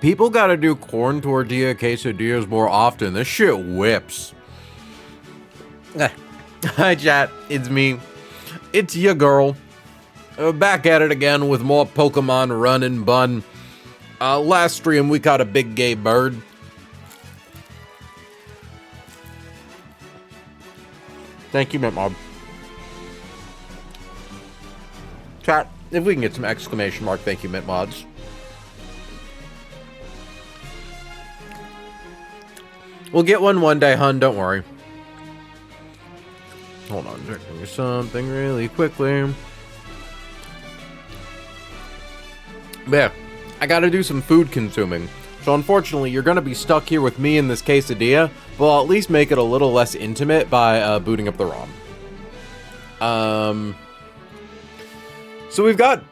People gotta do corn tortilla quesadillas more often. This shit whips. Hi, chat. It's me. It's your girl. Back at it again with more Pokemon Run and Bun. Last stream, we caught a big gay bird. Thank you, Mint Mob. Chat, if we can get some exclamation mark, thank you, Mint Mods. We'll get one day, hun, don't worry. Hold on, checking something really quickly. But yeah, I gotta do some food consuming. So unfortunately, you're gonna be stuck here with me in this quesadilla, but I'll at least make it a little less intimate by booting up the ROM. So we've got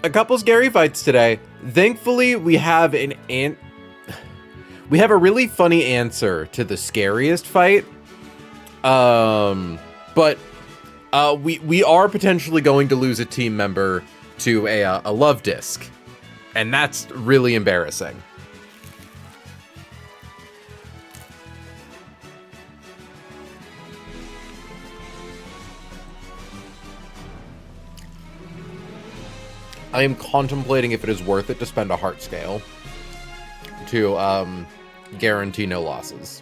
a couple scary fights today. Thankfully, we have a really funny answer to the scariest fight. But we are potentially going to lose a team member to a love disc, and that's really embarrassing. I am contemplating if it is worth it to spend a heart scale to guarantee no losses.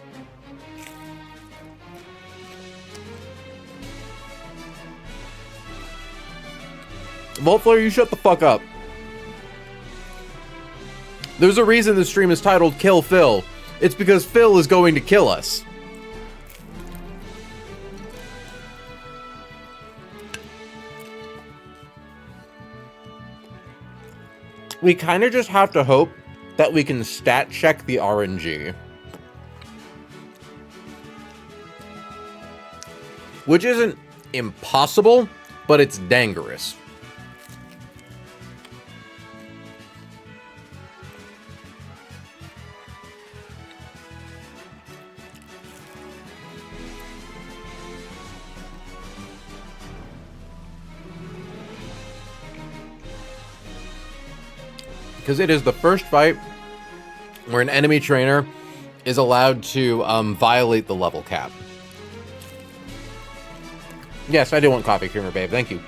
Voltflare, you shut the fuck up. There's a reason the stream is titled Kill Phil. It's because Phil is going to kill us. We kind of just have to hope that we can stat check the RNG. Which isn't impossible, but it's dangerous. Because it is the first fight where an enemy trainer is allowed to violate the level cap. Yes, I do want coffee creamer, babe. Thank you.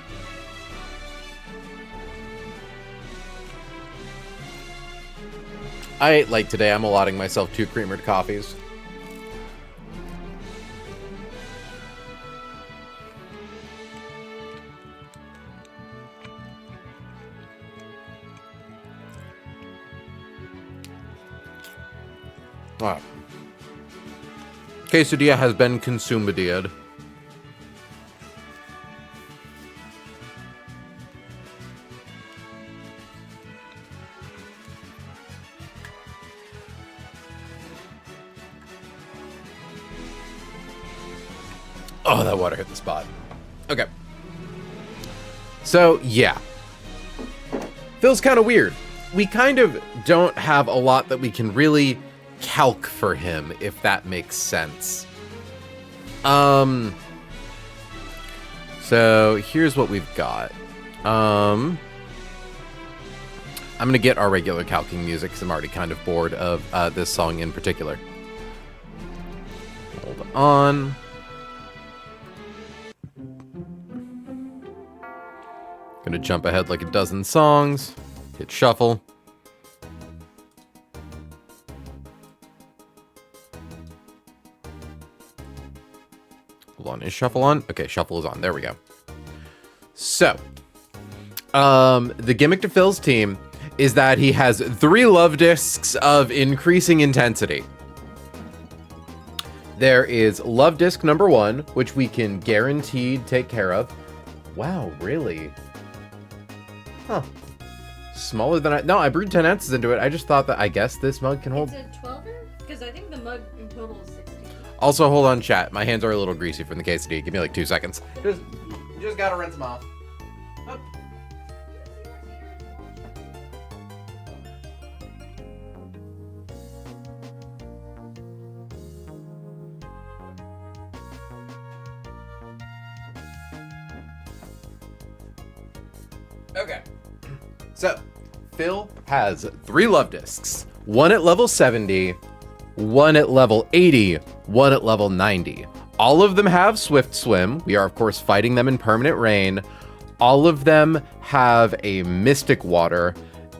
I ate late today. I'm allotting myself 2 creamered coffees. Wow. Quesadilla has been consumed. Oh, that water hit the spot. Okay. So, yeah. Feels kind of weird. We kind of don't have a lot that we can really calc for him, if that makes sense. So here's what we've got. I'm gonna get our regular calcing music because I'm already kind of bored of this song in particular. Hold on. Gonna jump ahead like a dozen songs. Hit shuffle. Hold on, is shuffle on? Okay, shuffle is on. There we go. So, the gimmick to Phil's team is that he has 3 love discs of increasing intensity. There is love disc number 1, which we can guaranteed take care of. Wow, really? Huh. Smaller than I... No, I brewed 10 ounces into it. I just thought that, I guess this mug can hold... Is it 12er? Because I think the mug in total is 16. Also, hold on, chat. My hands are a little greasy from the quesadilla. Give me like 2 seconds. Just gotta rinse them off. Oh. Okay. So, Phil has 3 love discs. one at level 70, one at level 80, one at level 90. All of them have Swift Swim. We are, of course, fighting them in Permanent Rain. All of them have a Mystic Water,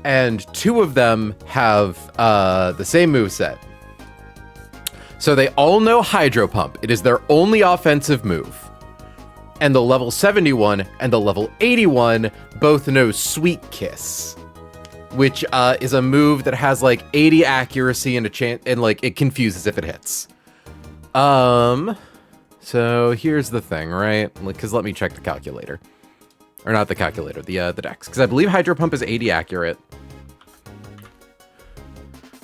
and 2 of them have the same moveset. So they all know Hydro Pump. It is their only offensive move. And the level 71 and the level 81 both know Sweet Kiss, which is a move that has like 80 accuracy and a chance, and like it confuses if it hits. So here's the thing, right? Because let me check the calculator. Or not the calculator, the dex. Because I believe Hydro Pump is 80 accurate.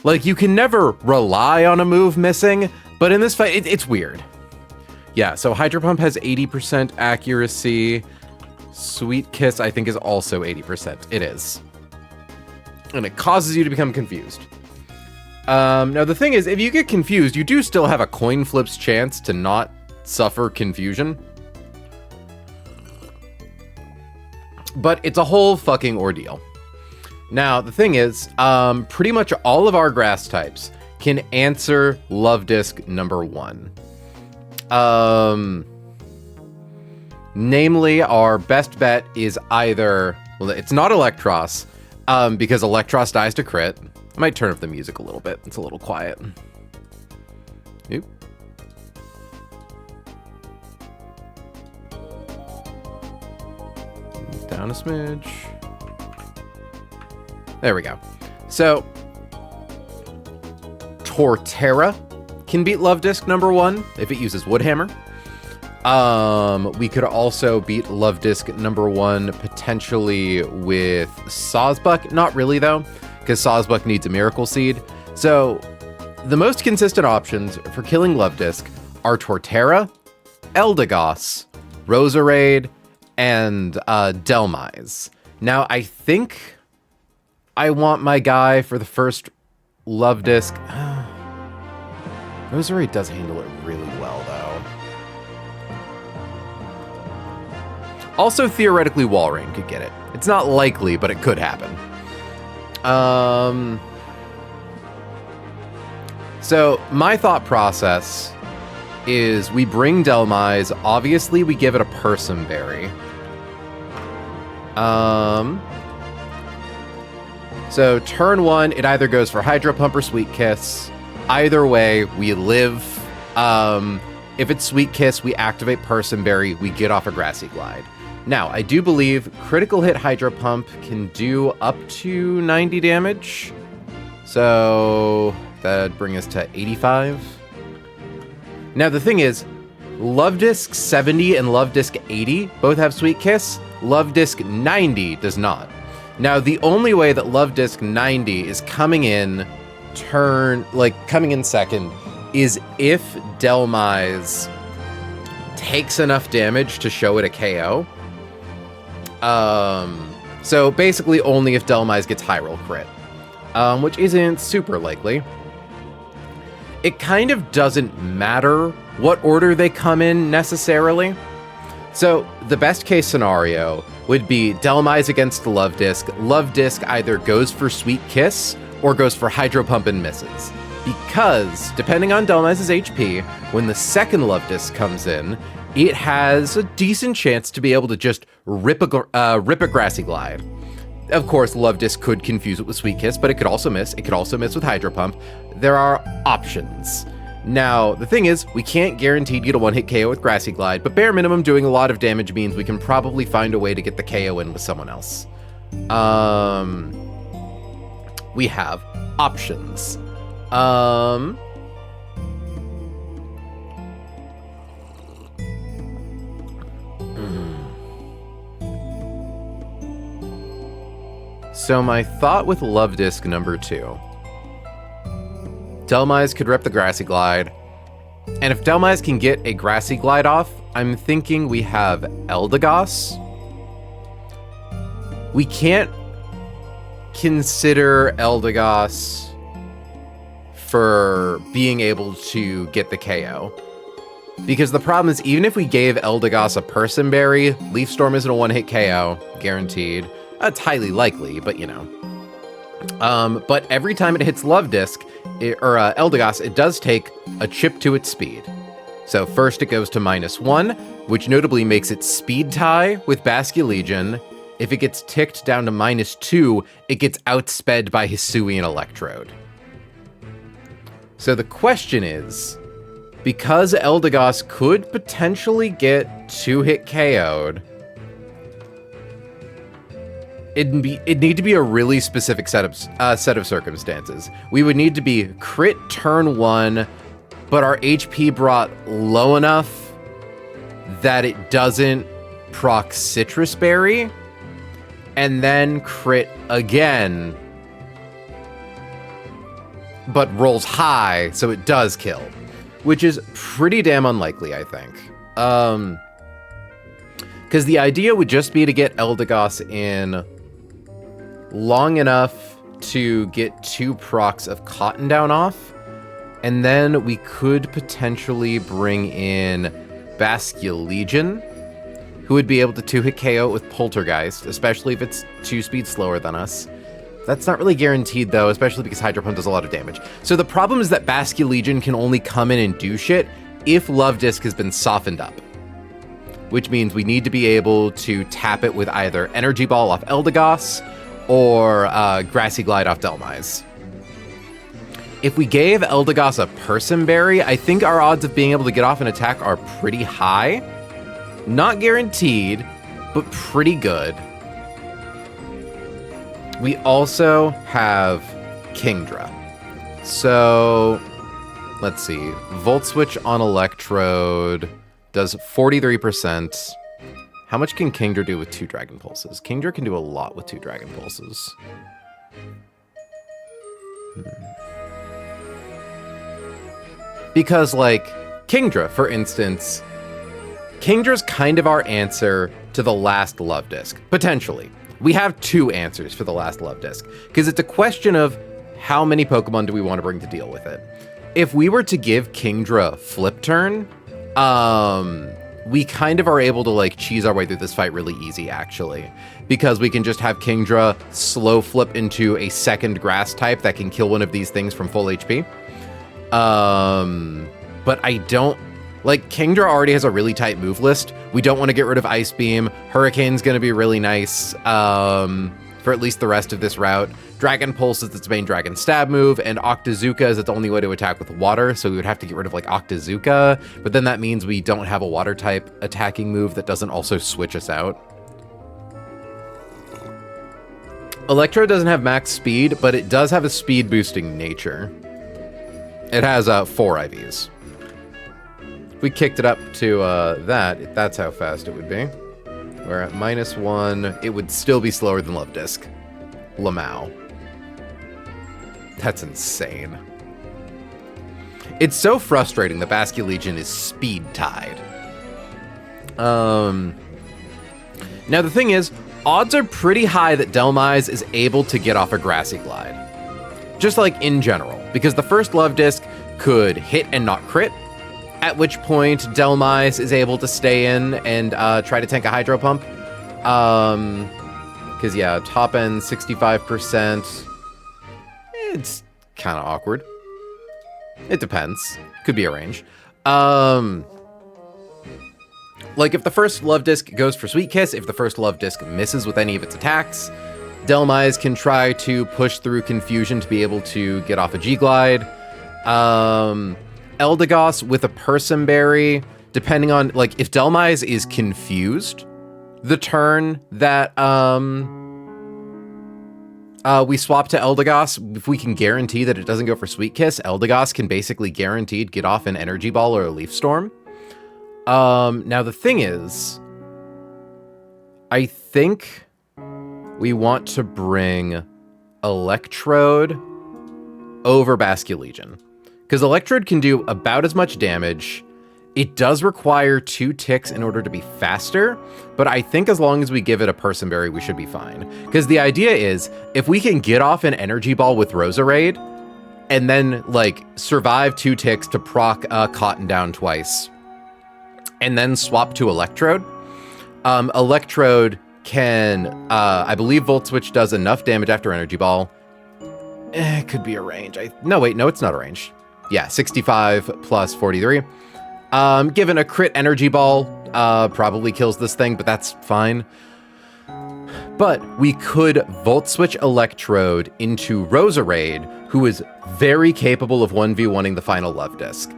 Like, you can never rely on a move missing, but in this fight, it's weird. Yeah, so Hydro Pump has 80% accuracy. Sweet Kiss, I think, is also 80%. It is. And it causes you to become confused. Now, the thing is, if you get confused, you do still have a coin flip's chance to not suffer confusion. But it's a whole fucking ordeal. Now, the thing is, pretty much all of our grass types can answer Love Disc number 1. Namely, our best bet is either, well, it's not Electros, because Electros dies to crit. I might turn up the music a little bit. It's a little quiet. Oop. Down a smidge. There we go. So, Torterra can beat Love Disc number 1 if it uses Woodhammer. We could also beat Love Disc number 1 potentially with Sawsbuck. Not really, though, because Sawsbuck needs a Miracle Seed. So, the most consistent options for killing Love Disc are Torterra, Eldegoss, Roserade, and Delmise. Now, I think I want my guy for the first Love Disc. Roserade does handle it really well, though. Also, theoretically, Walrein could get it. It's not likely, but it could happen. So, my thought process is we bring Delmise. Obviously, we give it a Persimberry. So turn 1, it either goes for Hydro Pump or Sweet Kiss. Either way, we live. If it's Sweet Kiss, we activate Persimberry, we get off a Grassy Glide. Now, I do believe critical hit Hydro Pump can do up to 90 damage. So that'd bring us to 85. Now, the thing is, Love Disc 70 and Love Disc 80 both have Sweet Kiss. Love Disc 90 does not. Now, the only way that Love Disc 90 is coming in second is if Delmise takes enough damage to show it a KO. So basically only if Delmise gets high roll crit, which isn't super likely. It kind of doesn't matter what order they come in necessarily. So the best case scenario would be Delmise against the Love Disc. Love Disc either goes for Sweet Kiss or goes for Hydro Pump and misses. Because, depending on Delmise's HP, when the second Love Disc comes in, it has a decent chance to be able to just rip a Grassy Glide. Of course, Love Disc could confuse it with Sweet Kiss, but it could also miss. It could also miss with Hydro Pump. There are options. Now, the thing is, we can't guarantee get a one-hit KO with Grassy Glide, but bare minimum doing a lot of damage means we can probably find a way to get the KO in with someone else. We have options. So my thought with Love Disc number 2. Delmise could rip the Grassy Glide. And if Delmise can get a Grassy Glide off, I'm thinking we have Eldegoss. We can't consider Eldegoss for being able to get the KO. Because the problem is, even if we gave Eldegoss a Persimberry, Leaf Storm isn't a one-hit KO, guaranteed. It's highly likely, but you know. But every time it hits Love Disc, Eldegoss, it does take a chip to its speed. So first it goes to -1, which notably makes it speed tie with Basculegion. If it gets ticked down to -2, it gets outsped by Hisuian Electrode. So the question is, because Eldegoss could potentially get 2-hit KO'd, it'd need to be a really specific set of circumstances. We would need to be crit turn 1, but our HP brought low enough that it doesn't proc Citrus Berry, and then crit again, but rolls high, so it does kill, which is pretty damn unlikely, I think. Because the idea would just be to get Eldegoss in long enough to get 2 procs of Cotton Down off, and then we could potentially bring in Basculegion, who would be able to 2-hit KO with Poltergeist, especially if it's 2 speeds slower than us. That's not really guaranteed, though, especially because Hydro Pump does a lot of damage. So the problem is that Basculegion can only come in and do shit if Love Disc has been softened up, which means we need to be able to tap it with either Energy Ball off Eldegoss or Grassy Glide off Delmise. If we gave Eldegoss a Person Berry, I think our odds of being able to get off an attack are pretty high. Not guaranteed, but pretty good. We also have Kingdra. So, let's see. Volt Switch on Electrode does 43%. How much can Kingdra do with 2 Dragon Pulses? Kingdra can do a lot with 2 Dragon Pulses. Because, like, Kingdra, for instance, Kingdra's kind of our answer to the last Love Disc, potentially. We have 2 answers for the last Love Disc, because it's a question of how many Pokemon do we want to bring to deal with it. If we were to give Kingdra Flip Turn, we kind of are able to, like, cheese our way through this fight really easy, actually, because we can just have Kingdra slow flip into a second grass type that can kill one of these things from full HP. But I don't... Like, Kingdra already has a really tight move list. We don't want to get rid of Ice Beam. Hurricane's going to be really nice for at least the rest of this route. Dragon Pulse is its main Dragon Stab move, and Octazooka is its only way to attack with water, so we would have to get rid of, like, Octazooka, but then that means we don't have a water-type attacking move that doesn't also switch us out. Electro doesn't have max speed, but it does have a speed-boosting nature. It has 4 IVs. If we kicked it up to that, that's how fast it would be. Where at -1, it would still be slower than Love Disc. Lamau. That's insane. It's so frustrating that Basculegion is speed tied. Now the thing is, odds are pretty high that Delmise is able to get off a Grassy Glide. Just like in general, because the first Love Disc could hit and not crit, at which point Delmise is able to stay in and try to tank a Hydro Pump. Because, yeah, top end 65%. It's kind of awkward. It depends. Could be a range. Like, if the first Love Disc goes for Sweet Kiss, if the first Love Disc misses with any of its attacks, Delmise can try to push through Confusion to be able to get off a G-Glide. Eldegoss with a Person Berry, depending on, like, if Delmise is confused the turn that we swap to Eldegoss, if we can guarantee that it doesn't go for Sweet Kiss, Eldegoss can basically guaranteed get off an Energy Ball or a Leaf Storm. Now the thing is, I think we want to bring Electrode over Basculegion, because Electrode can do about as much damage. It does require 2 ticks in order to be faster, but I think as long as we give it a Person Berry, we should be fine. Because the idea is, if we can get off an Energy Ball with Roserade, and then, like, survive 2 ticks to proc Cotton Down twice, and then swap to Electrode, Electrode can, I believe Volt Switch does enough damage after Energy Ball It could be a range. No, wait, no, it's not a range. Yeah, 65 plus 43. Given a crit energy ball, probably kills this thing, but that's fine. But we could Volt Switch Electrode into Roserade, who is very capable of 1v1ing the final Love Disc.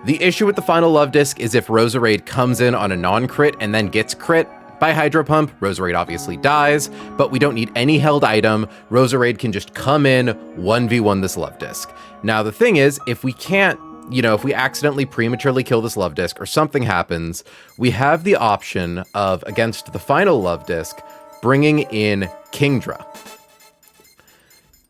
The issue with the final Love Disc is if Roserade comes in on a non-crit and then gets crit by Hydro Pump, Roserade obviously dies, but we don't need any held item. Roserade can just come in, 1v1 this Love Disc. Now the thing is, if we can't, if we accidentally prematurely kill this Love Disc or something happens, we have the option of, against the final Love Disc, bringing in Kingdra.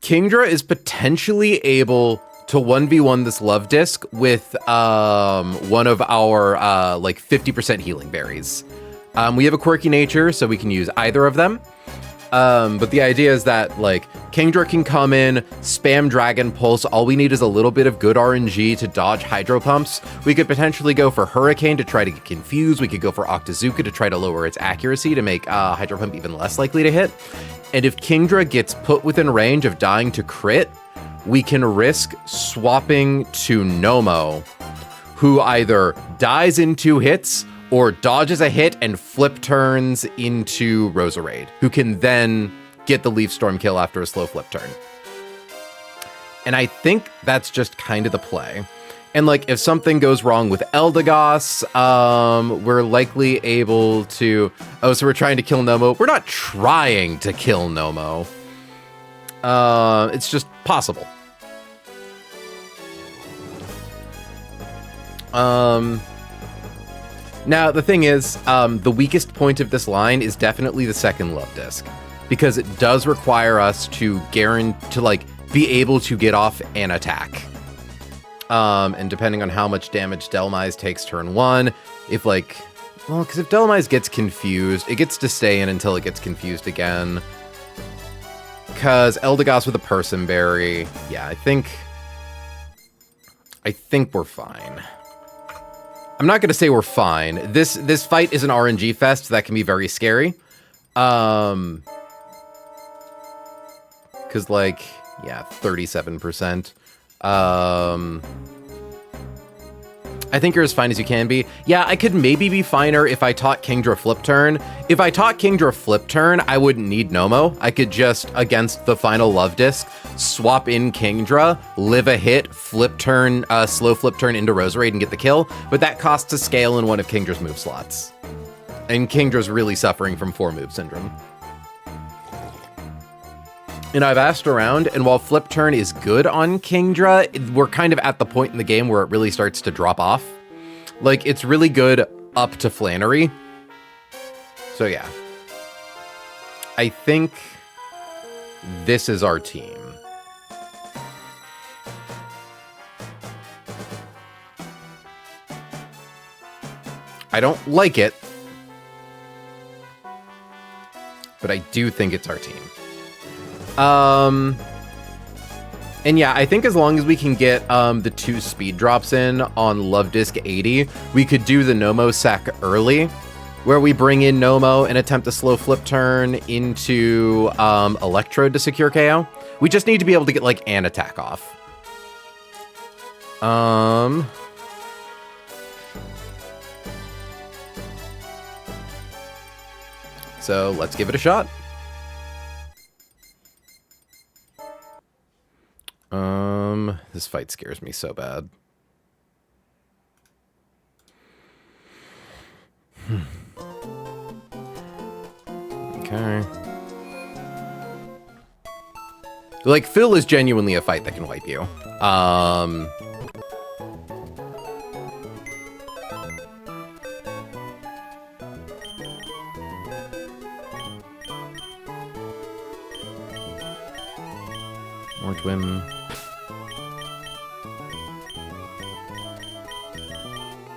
Kingdra is potentially able to 1v1 this Love Disc with one of our 50% healing berries. We have a quirky nature, so we can use either of them. But the idea is that, Kingdra can come in, spam Dragon Pulse. All we need is a little bit of good RNG to dodge Hydro Pumps. We could potentially go for Hurricane to try to get confused. We could go for Octazooka to try to lower its accuracy to make Hydro Pump even less likely to hit. And if Kingdra gets put within range of dying to crit, we can risk swapping to Nomo, who either dies in 2 hits or dodges a hit and flip turns into Roserade, who can then get the Leaf Storm kill after a slow flip turn. And I think that's just kind of the play. And if something goes wrong with Eldegoss, we're likely able to... Oh, so we're trying to kill Nomo. We're not trying to kill Nomo. It's just possible. Now, the thing is, the weakest point of this line is definitely the second Love Disc, because it does require us to be able to get off an attack. And depending on how much damage Delmise takes turn 1, because if Delmise gets confused, it gets to stay in until it gets confused again. Because Eldegoss with a Person Berry, yeah, I think we're fine. I'm not going to say we're fine. This fight is an RNG fest that can be very scary. Because, 37%. I think you're as fine as you can be. Yeah, I could maybe be finer if I taught Kingdra Flip Turn. If I taught Kingdra Flip Turn, I wouldn't need Nomo. I could just, against the final Love Disc, swap in Kingdra, live a hit, flip turn, slow flip turn into Roserade and get the kill, but that costs a scale in one of Kingdra's move slots. And Kingdra's really suffering from 4-move syndrome. And I've asked around, and while Flip Turn is good on Kingdra, we're kind of at the point in the game where it really starts to drop off. It's really good up to Flannery. So yeah. I think this is our team. I don't like it, but I do think it's our team. And yeah, I think as long as we can get the 2 speed drops in on Love Disc 80, we could do the Nomo sack early, where we bring in Nomo and attempt a slow flip turn into Electrode to secure KO. We just need to be able to get an attack off. So let's give it a shot. This fight scares me so bad. Okay. Phil is genuinely a fight that can wipe you. Mortwim.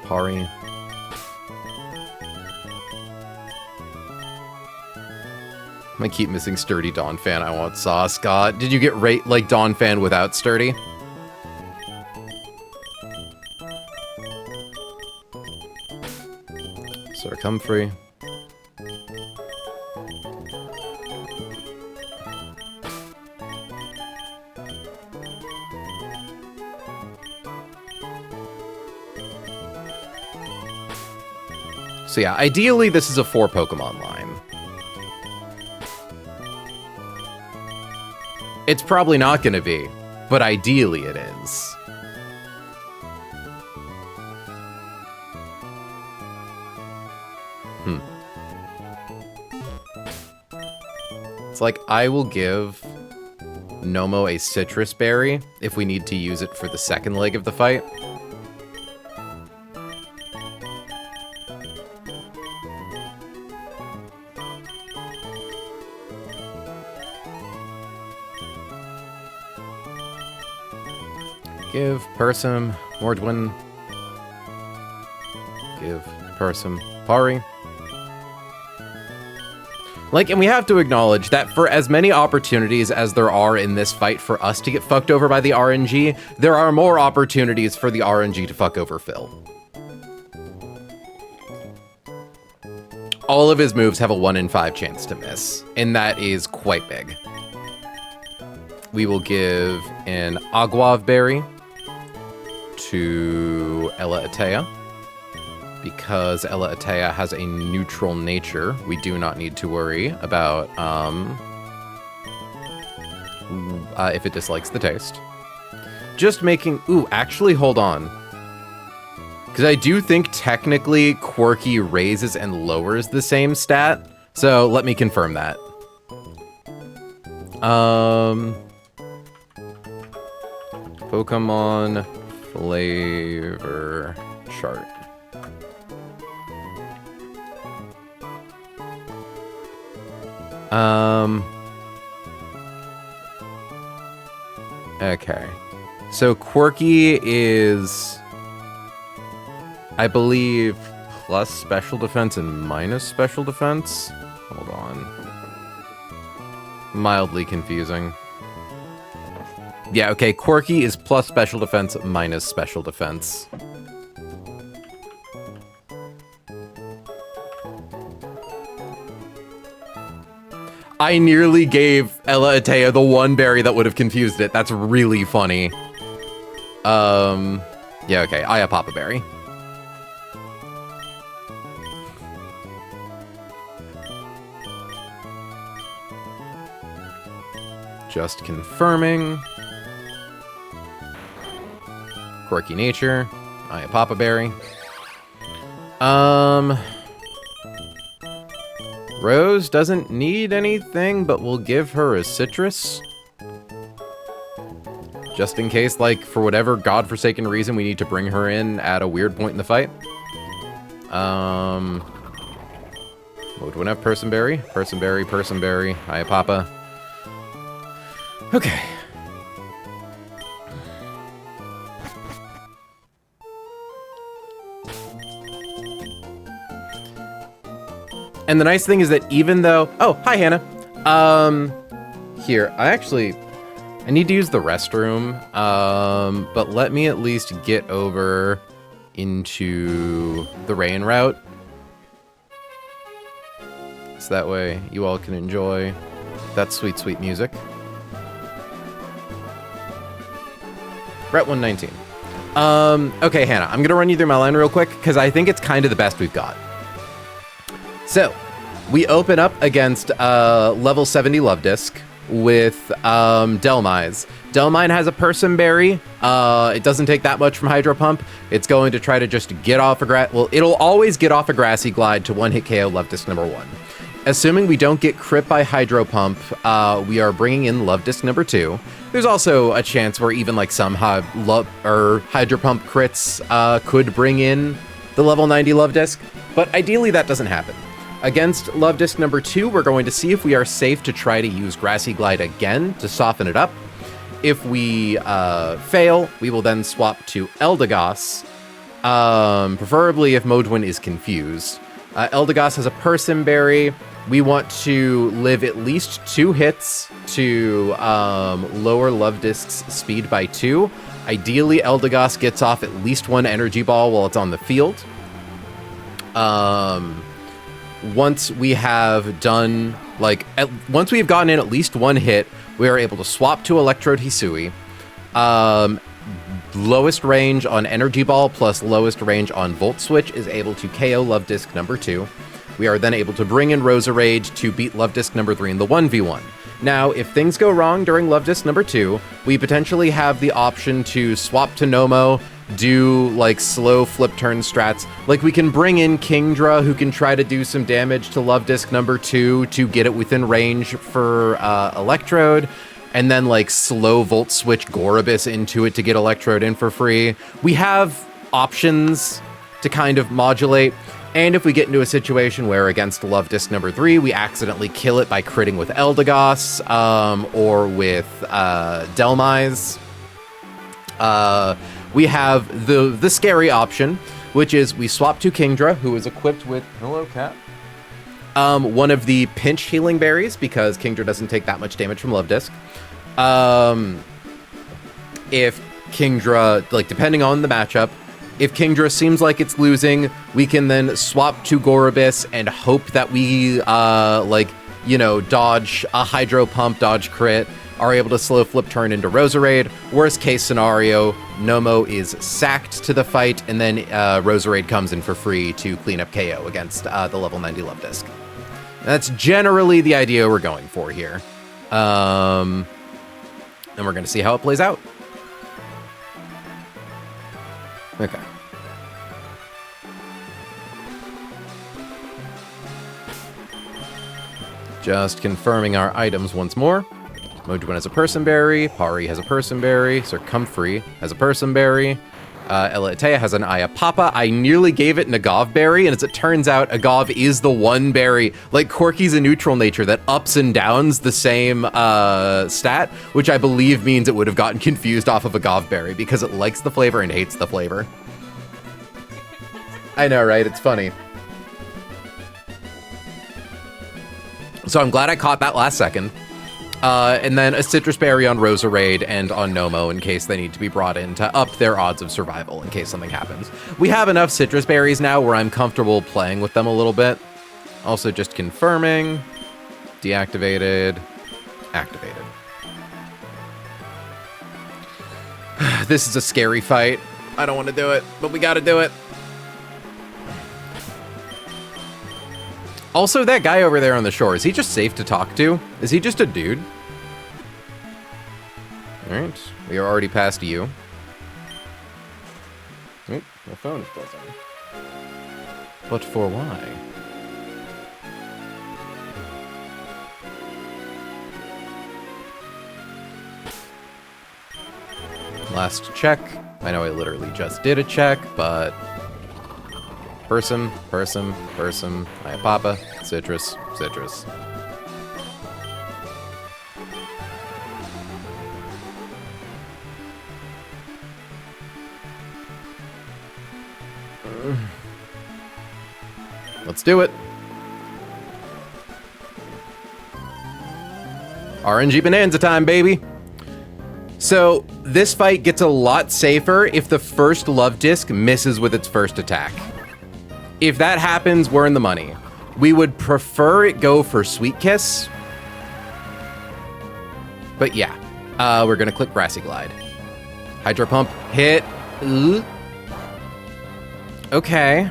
Pari. I keep missing Sturdy Dawn Fan. I want Saw. Scott, did you get Dawn Fan without Sturdy? Sir Comfrey. So yeah, ideally this is a 4 Pokemon line. It's probably not going to be, but ideally it is. It's like, I will give Nomo a citrus berry if we need to use it for the second leg of the fight. Give Persum Mordwin. Give Persum Pari. Like, and we have to acknowledge that for as many opportunities as there are in this fight for us to get fucked over by the RNG, there are more opportunities for the RNG to fuck over Phil. All of his moves have a 1 in 5 chance to miss, and that is quite big. We will give an Aguav Berry to Ella Atea. Because Ella Atea has a neutral nature, we do not need to worry about if it dislikes the taste. Just making... Ooh, actually, hold on. Because I do think technically Quirky raises and lowers the same stat. So let me confirm that. Pokemon flavor chart. Okay. So Quirky is, I believe, plus special defense and minus special defense. Hold on. Mildly confusing. Yeah, okay, Quirky is plus special defense minus special defense. I nearly gave Ella Atea the one berry that would have confused it. That's really funny. Yeah, okay. Papa Berry. Just confirming. Quirky Nature. Papa Berry. Rose doesn't need anything, but we'll give her a citrus. Just in case, like, for whatever godforsaken reason, we need to bring her in at a weird point in the fight. Would one have Person Berry? Person Berry, Person Berry, Papa. Okay. And the nice thing is that even though... Oh, hi, Hannah. Here, I need to use the restroom, but let me at least get over into the rain route. So that way you all can enjoy that sweet, sweet music. Route 119. Okay, Hannah, I'm gonna run you through my line real quick, because I think it's kind of the best we've got. So, we open up against level 70 Love Disc with Delmise. Delmine has a Person Berry. It doesn't take that much from Hydro Pump. It's going to try to just get off a it'll always get off a Grassy Glide to 1-hit KO Love Disc number 1. Assuming we don't get crit by Hydro Pump, we are bringing in Love Disc number 2. There's also a chance where even like some Hydro Pump crits could bring in the level 90 Love Disc, but ideally that doesn't happen. Against Love Disc number 2, we're going to see if we are safe to try to use Grassy Glide again to soften it up. If we fail, we will then swap to Eldegoss, preferably if Modwin is confused. Eldegoss has a Person Berry. We want to live at least 2 hits to lower Love Disc's speed by 2. Ideally, Eldegoss gets off at least 1 energy ball while it's on the field. Once we have done, once we have gotten in at least 1 hit, we are able to swap to Electrode Hisui. lowest range on Energy Ball plus lowest range on Volt Switch is able to KO Love Disc number 2. We are then able to bring in Roserade to beat Love Disc number 3 in the 1v1. Now, if things go wrong during Love Disc number 2, we potentially have the option to swap to Nomo, do like slow flip turn strats. Like we can bring in Kingdra, who can try to do some damage to Love Disc number 2 to get it within range for Electrode, and then like slow Volt Switch Gorobus into it to get Electrode in for free. We have options to kind of modulate. And if we get into a situation where against Love Disc number 3, we accidentally kill it by critting with Eldegoss or with Delmise, we have the scary option, which is we swap to Kingdra, who is equipped with, hello cat, one of the pinch healing berries, because Kingdra doesn't take that much damage from Love Disc. If Kingdra, like depending on the matchup, if Kingdra seems like it's losing, we can then swap to Gorobus and hope that we, dodge a Hydro Pump, dodge crit, are able to slow flip turn into Roserade. Worst case scenario, Nomo is sacked to the fight, and then Roserade comes in for free to clean up KO against the level 90 Love Disc. That's generally the idea we're going for here. And we're going to see how it plays out. Okay. Just confirming our items once more. Mojuin has a Person Berry, Pari has a Person Berry, Circumfery has a Person Berry, Elatea has an Ayapapa. I nearly gave it an Agave Berry, and as it turns out, Agave is the one berry, like Corky's a neutral nature, that ups and downs the same stat, which I believe means it would have gotten confused off of Agave Berry, because it likes the flavor and hates the flavor. I know, right? It's funny. So I'm glad I caught that last second. And then a Citrus Berry on Roserade and on Nomo in case they need to be brought in to up their odds of survival in case something happens. We have enough Citrus Berries now where I'm comfortable playing with them a little bit. Also just confirming. Deactivated. Activated. This is a scary fight. I don't want to do it, but we gotta do it. Also, that guy over there on the shore, is he just safe to talk to? Is he just a dude? Alright, we are already past you. Oh, my phone is buzzing. But for why? Last check. I know I literally just did a check, but... Person, Ayapapa, Citrus. Let's do it. RNG Bonanza time, baby. So this fight gets a lot safer if the first Love Disc misses with its first attack. If that happens, we're in the money. We would prefer it go for Sweet Kiss. But yeah, we're gonna click Grassy Glide. Hydro Pump, hit. Okay.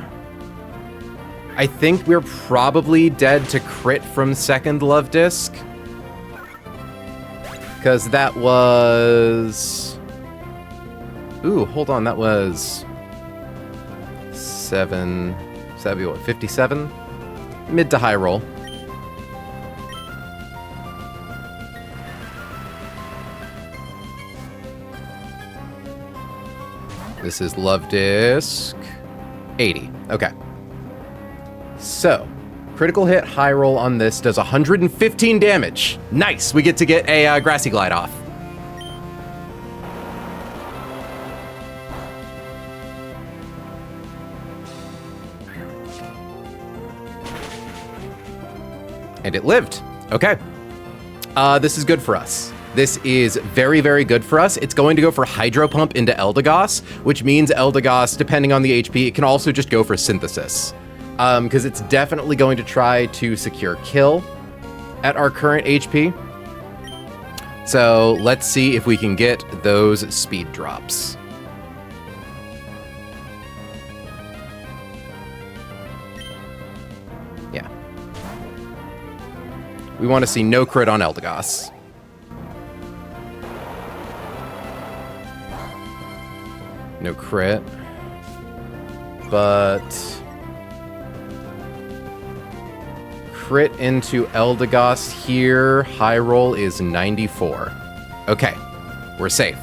I think we're probably dead to crit from second Love Disc. Because that was... Ooh, hold on, that was... 57? Mid to high roll. This is Love Disc 80. Okay. So, critical hit, high roll on this does 115 damage. Nice! We get to get a Grassy Glide off. And it lived. Okay. This is good for us. This is very, very good for us. It's going to go for Hydro Pump into Eldegoss, which means Eldegoss, depending on the HP, it can also just go for Synthesis. Because it's definitely going to try to secure kill at our current HP. So let's see if we can get those speed drops. We want to see no crit on Eldegoss. No crit. But crit into Eldegoss here. High roll is 94. Okay, we're safe.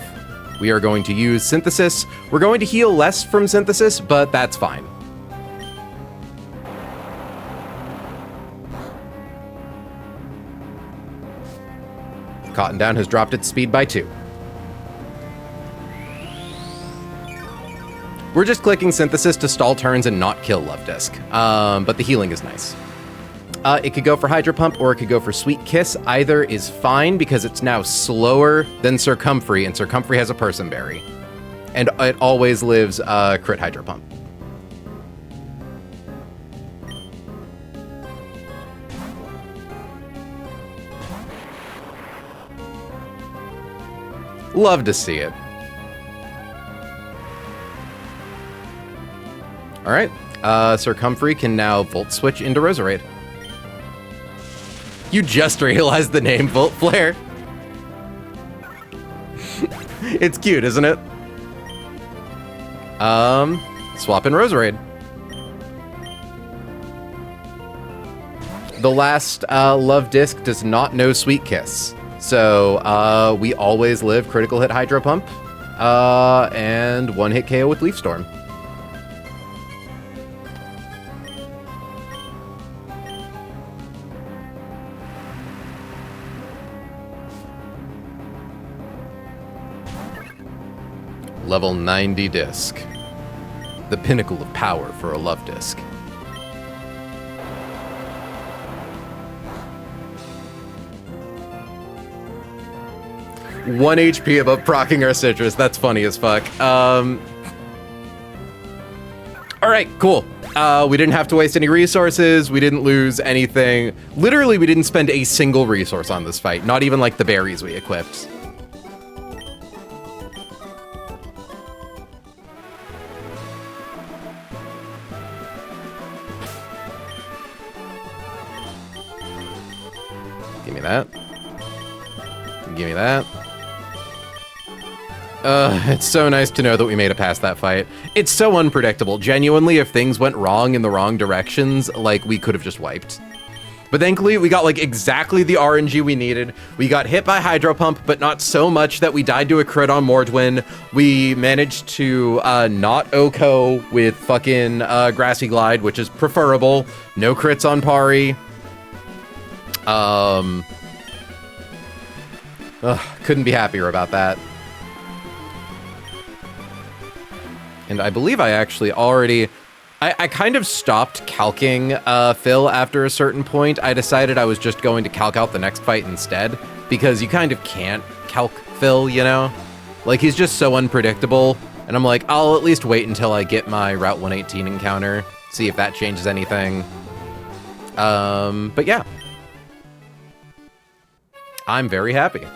We are going to use Synthesis. We're going to heal less from Synthesis, but that's fine. Cotton Down has dropped its speed by 2. We're just clicking Synthesis to stall turns and not kill Love Disc, but the healing is nice. It could go for Hydro Pump or it could go for Sweet Kiss. Either is fine because it's now slower than Circumfery, and Circumfery has a Person Berry. And it always lives crit Hydro Pump. Love to see it. All right, Circumfery can now Volt Switch into Roserade. You just realized the name Volt Flare. It's cute, isn't it? Swap in Roserade. The last Love Disc does not know Sweet Kiss. So we always live critical hit Hydro Pump and one hit KO with Leaf Storm. Level 90 disc. The pinnacle of power for a Love Disc. One HP above proccing our Citrus. That's funny as fuck. All right, cool. We didn't have to waste any resources. We didn't lose anything. Literally, we didn't spend a single resource on this fight. Not even like the berries we equipped. Give me that. Give me that. It's so nice to know that we made it past that fight. It's so unpredictable. Genuinely, if things went wrong in the wrong directions, like, we could have just wiped. But thankfully, we got, like, exactly the RNG we needed. We got hit by Hydro Pump, but not so much that we died to a crit on Mordwin. We managed to not OHKO with fucking Grassy Glide, which is preferable. No crits on Pari. Couldn't be happier about that. And I believe I actually already... I kind of stopped calcing Phil after a certain point. I decided I was just going to calc out the next fight instead, because you kind of can't calc Phil, you know? Like, he's just so unpredictable, and I'm like, I'll at least wait until I get my Route 118 encounter, see if that changes anything. But yeah. I'm very happy.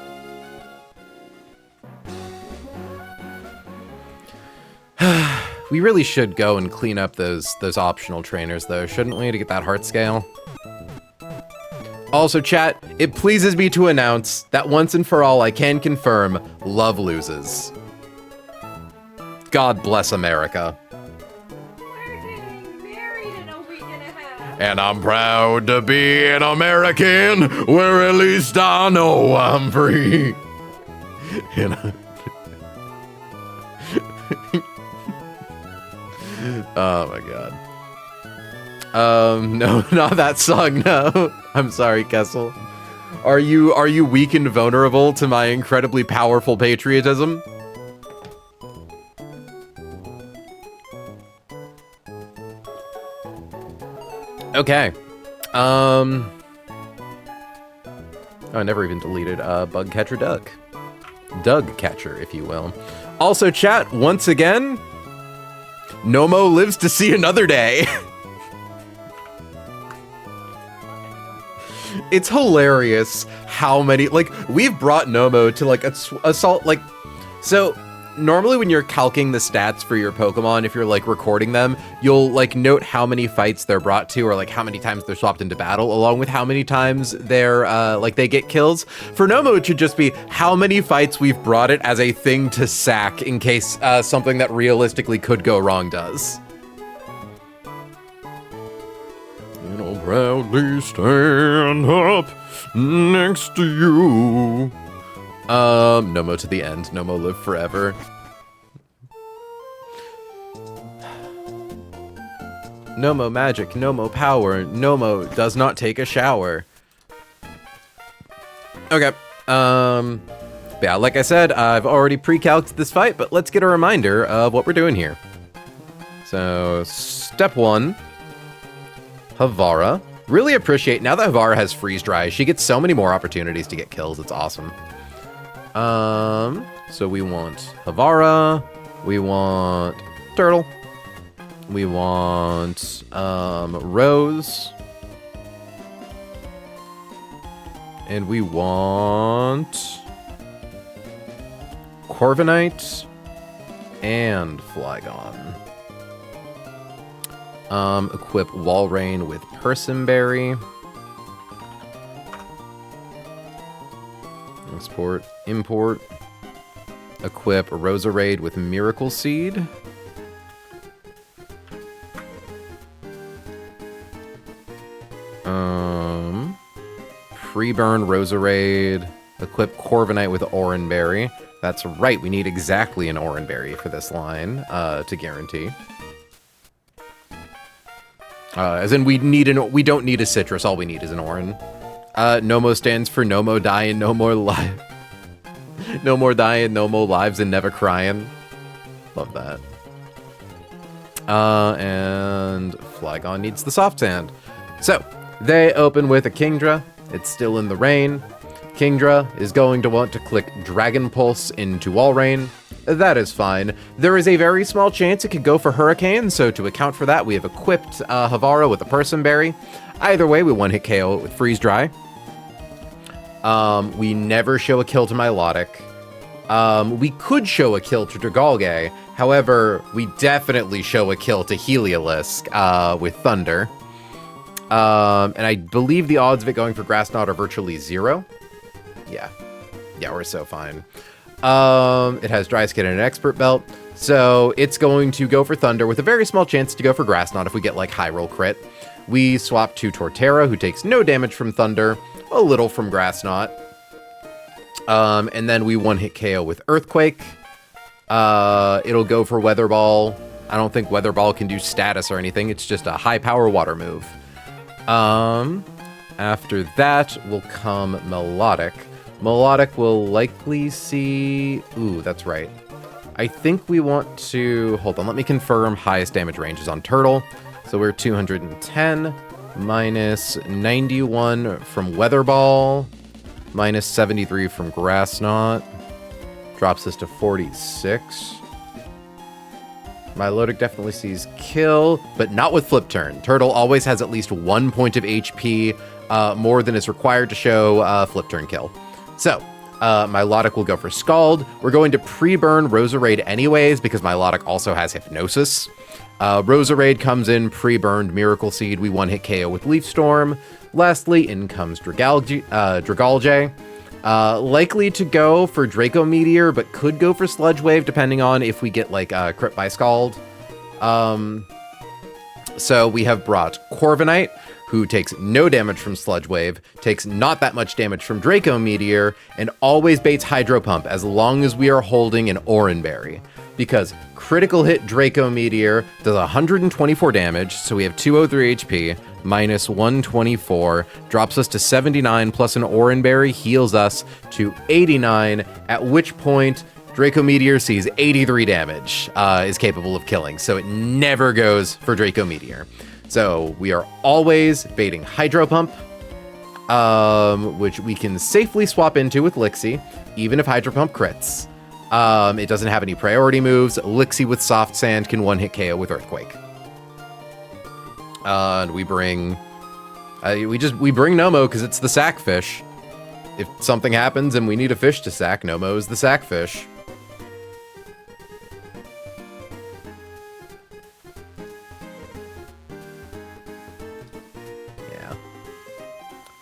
We really should go and clean up those optional trainers, though, shouldn't we, to get that heart scale? Also, chat, it pleases me to announce that once and for all, I can confirm, Love loses. God bless America. We're getting married in a week and a half. And I'm proud to be an American, where at least I know I'm free. Oh my god. No, not that song, no. I'm sorry, Kessel. Are you weak and vulnerable to my incredibly powerful patriotism? Okay. Oh, I never even deleted Bug Catcher Doug. Doug Catcher, if you will. Also, chat, once again, Nomo lives to see another day. It's hilarious how many, like, we've brought Nomo to, like, assault, like, so normally when you're calcing the stats for your Pokemon, if you're like recording them, you'll like note how many fights they're brought to, or like how many times they're swapped into battle, along with how many times they're like they get kills. For Nomo, it should just be how many fights we've brought it as a thing to sack in case something that realistically could go wrong does. And I'll proudly stand up next to you. Nomo to the end. Nomo live forever. Nomo magic, Nomo power, Nomo does not take a shower. Okay, yeah, like I said, I've already pre-calced this fight, but let's get a reminder of what we're doing here. So, step 1, Havara. Really appreciate, now that Havara has freeze dry, she gets so many more opportunities to get kills, it's awesome. So we want Havara, we want Turtle, we want, Rose, and we want Corviknight and Flygon. Equip Walrein with Persimberry. Export, import. Equip Roserade with Miracle Seed. Pre-burn Roserade. Equip Corviknight with Oranberry. That's right, we need exactly an Oranberry for this line, to guarantee. As in, we don't need a citrus, all we need is an Oran. Nomo stands for no more dying, no more life. No more dying, no more lives, and never crying. Love that. And Flygon needs the soft sand. So, they open with a Kingdra. It's still in the rain. Kingdra is going to want to click Dragon Pulse into Walrein. That is fine. There is a very small chance it could go for Hurricane, so to account for that, we have equipped Havara with a Persimberry. Either way, we one-hit KO it with Freeze Dry. We never show a kill to Milotic. We could show a kill to Dragalge. However, we definitely show a kill to Heliolisk with Thunder. And I believe the odds of it going for Grass Knot are virtually 0. Yeah. Yeah, we're so fine. It has Dry Skin and an Expert Belt, so it's going to go for Thunder with a very small chance to go for Grass Knot if we get like high roll crit. We swap to Torterra, who takes no damage from Thunder, a little from Grass Knot. And then we one-hit KO with Earthquake. It'll go for Weather Ball. I don't think Weather Ball can do status or anything. It's just a high power water move. After that will come Melodic. Melodic will likely see... Ooh, that's right. I think we want to... Hold on, let me confirm highest damage ranges on Turtle. So we're 210 minus 91 from Weather Ball, minus 73 from Grass Knot. Drops us to 46. Milotic definitely sees kill, but not with Flip Turn. Turtle always has at least 1 point of HP more than is required to show Flip Turn kill. So, Milotic will go for Scald. We're going to pre-burn Roserade anyways, because Milotic also has Hypnosis. Roserade comes in, pre-burned Miracle Seed. We one-hit KO with Leaf Storm. Lastly, in comes Dragalge. Likely to go for Draco Meteor, but could go for Sludge Wave, depending on if we get, like, crit by Scald. So we have brought Corviknight, who takes no damage from Sludge Wave, takes not that much damage from Draco Meteor, and always baits Hydro Pump as long as we are holding an Oranberry. Because critical hit Draco Meteor does 124 damage, so we have 203 HP, minus 124, drops us to 79, plus an Oranberry heals us to 89, at which point Draco Meteor sees 83 damage, is capable of killing, so it never goes for Draco Meteor. So we are always baiting Hydro Pump, which we can safely swap into with Lixie, even if Hydro Pump crits. It doesn't have any priority moves. Lixie with Soft Sand can one-hit KO with Earthquake. And we bring... we bring Nomo because it's the sack fish. If something happens and we need a fish to sack, Nomo is the sack fish.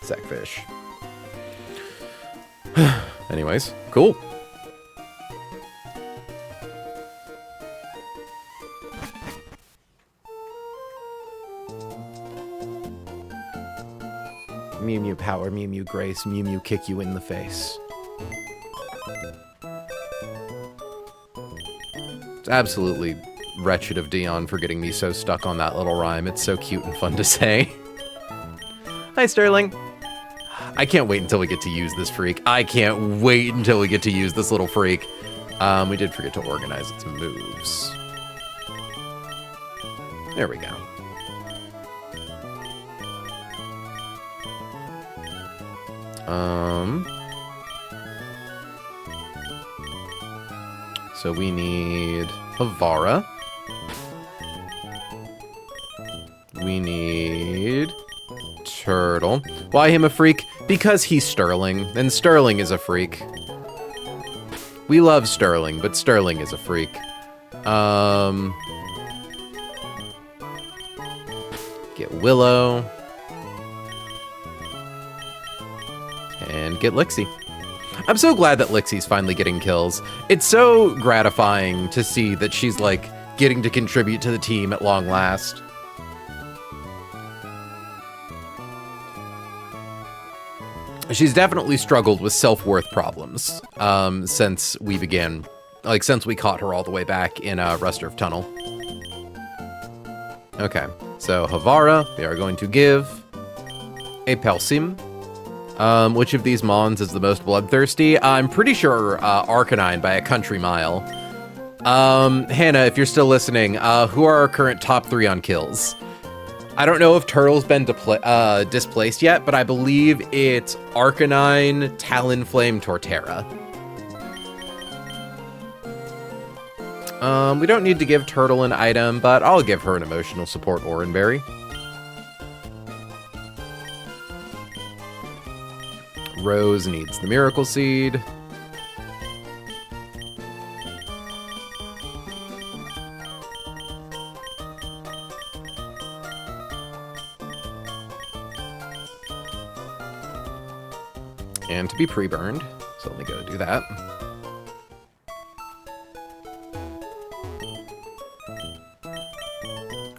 Sackfish. Anyways, cool. Mew Mew power, Mew Mew grace, Mew Mew kick you in the face. It's absolutely wretched of Dion for getting me so stuck on that little rhyme. It's so cute and fun to say. Hi, Sterling. I can't wait until we get to use this freak. I can't wait until we get to use this little freak. We did forget to organize its moves. There we go. So we need Havara. We need Turtle. Why him a freak? Because he's Sterling, and Sterling is a freak. We love Sterling, but Sterling is a freak. Get Willow. And get Lixie. I'm so glad that Lixie's finally getting kills. It's so gratifying to see that she's, like, getting to contribute to the team at long last. She's definitely struggled with self-worth problems since we began, like, since we caught her all the way back in Rusturf Tunnel. Okay, so Havara, we are going to give a Pelsim. Which of these Mons is the most bloodthirsty? I'm pretty sure Arcanine by a country mile. Hannah, if you're still listening, who are our current top 3 on kills? I don't know if Turtle's been displaced yet, but I believe it's Arcanine, Talonflame, Torterra. We don't need to give Turtle an item, but I'll give her an emotional support Oranberry. Rose needs the Miracle Seed. And to be pre-burned, so let me go do that.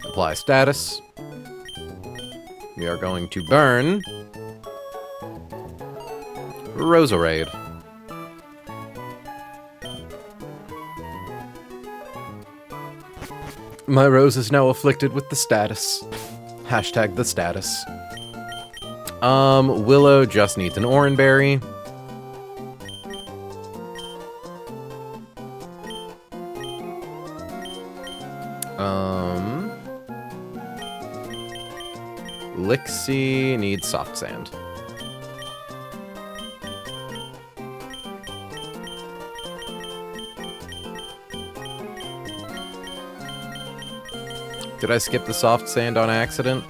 Apply status. We are going to burn Roserade. My Rose is now afflicted with the status. Hashtag the status. Willow just needs an Oranberry. Lixie needs Soft Sand. Did I skip the Soft Sand on accident?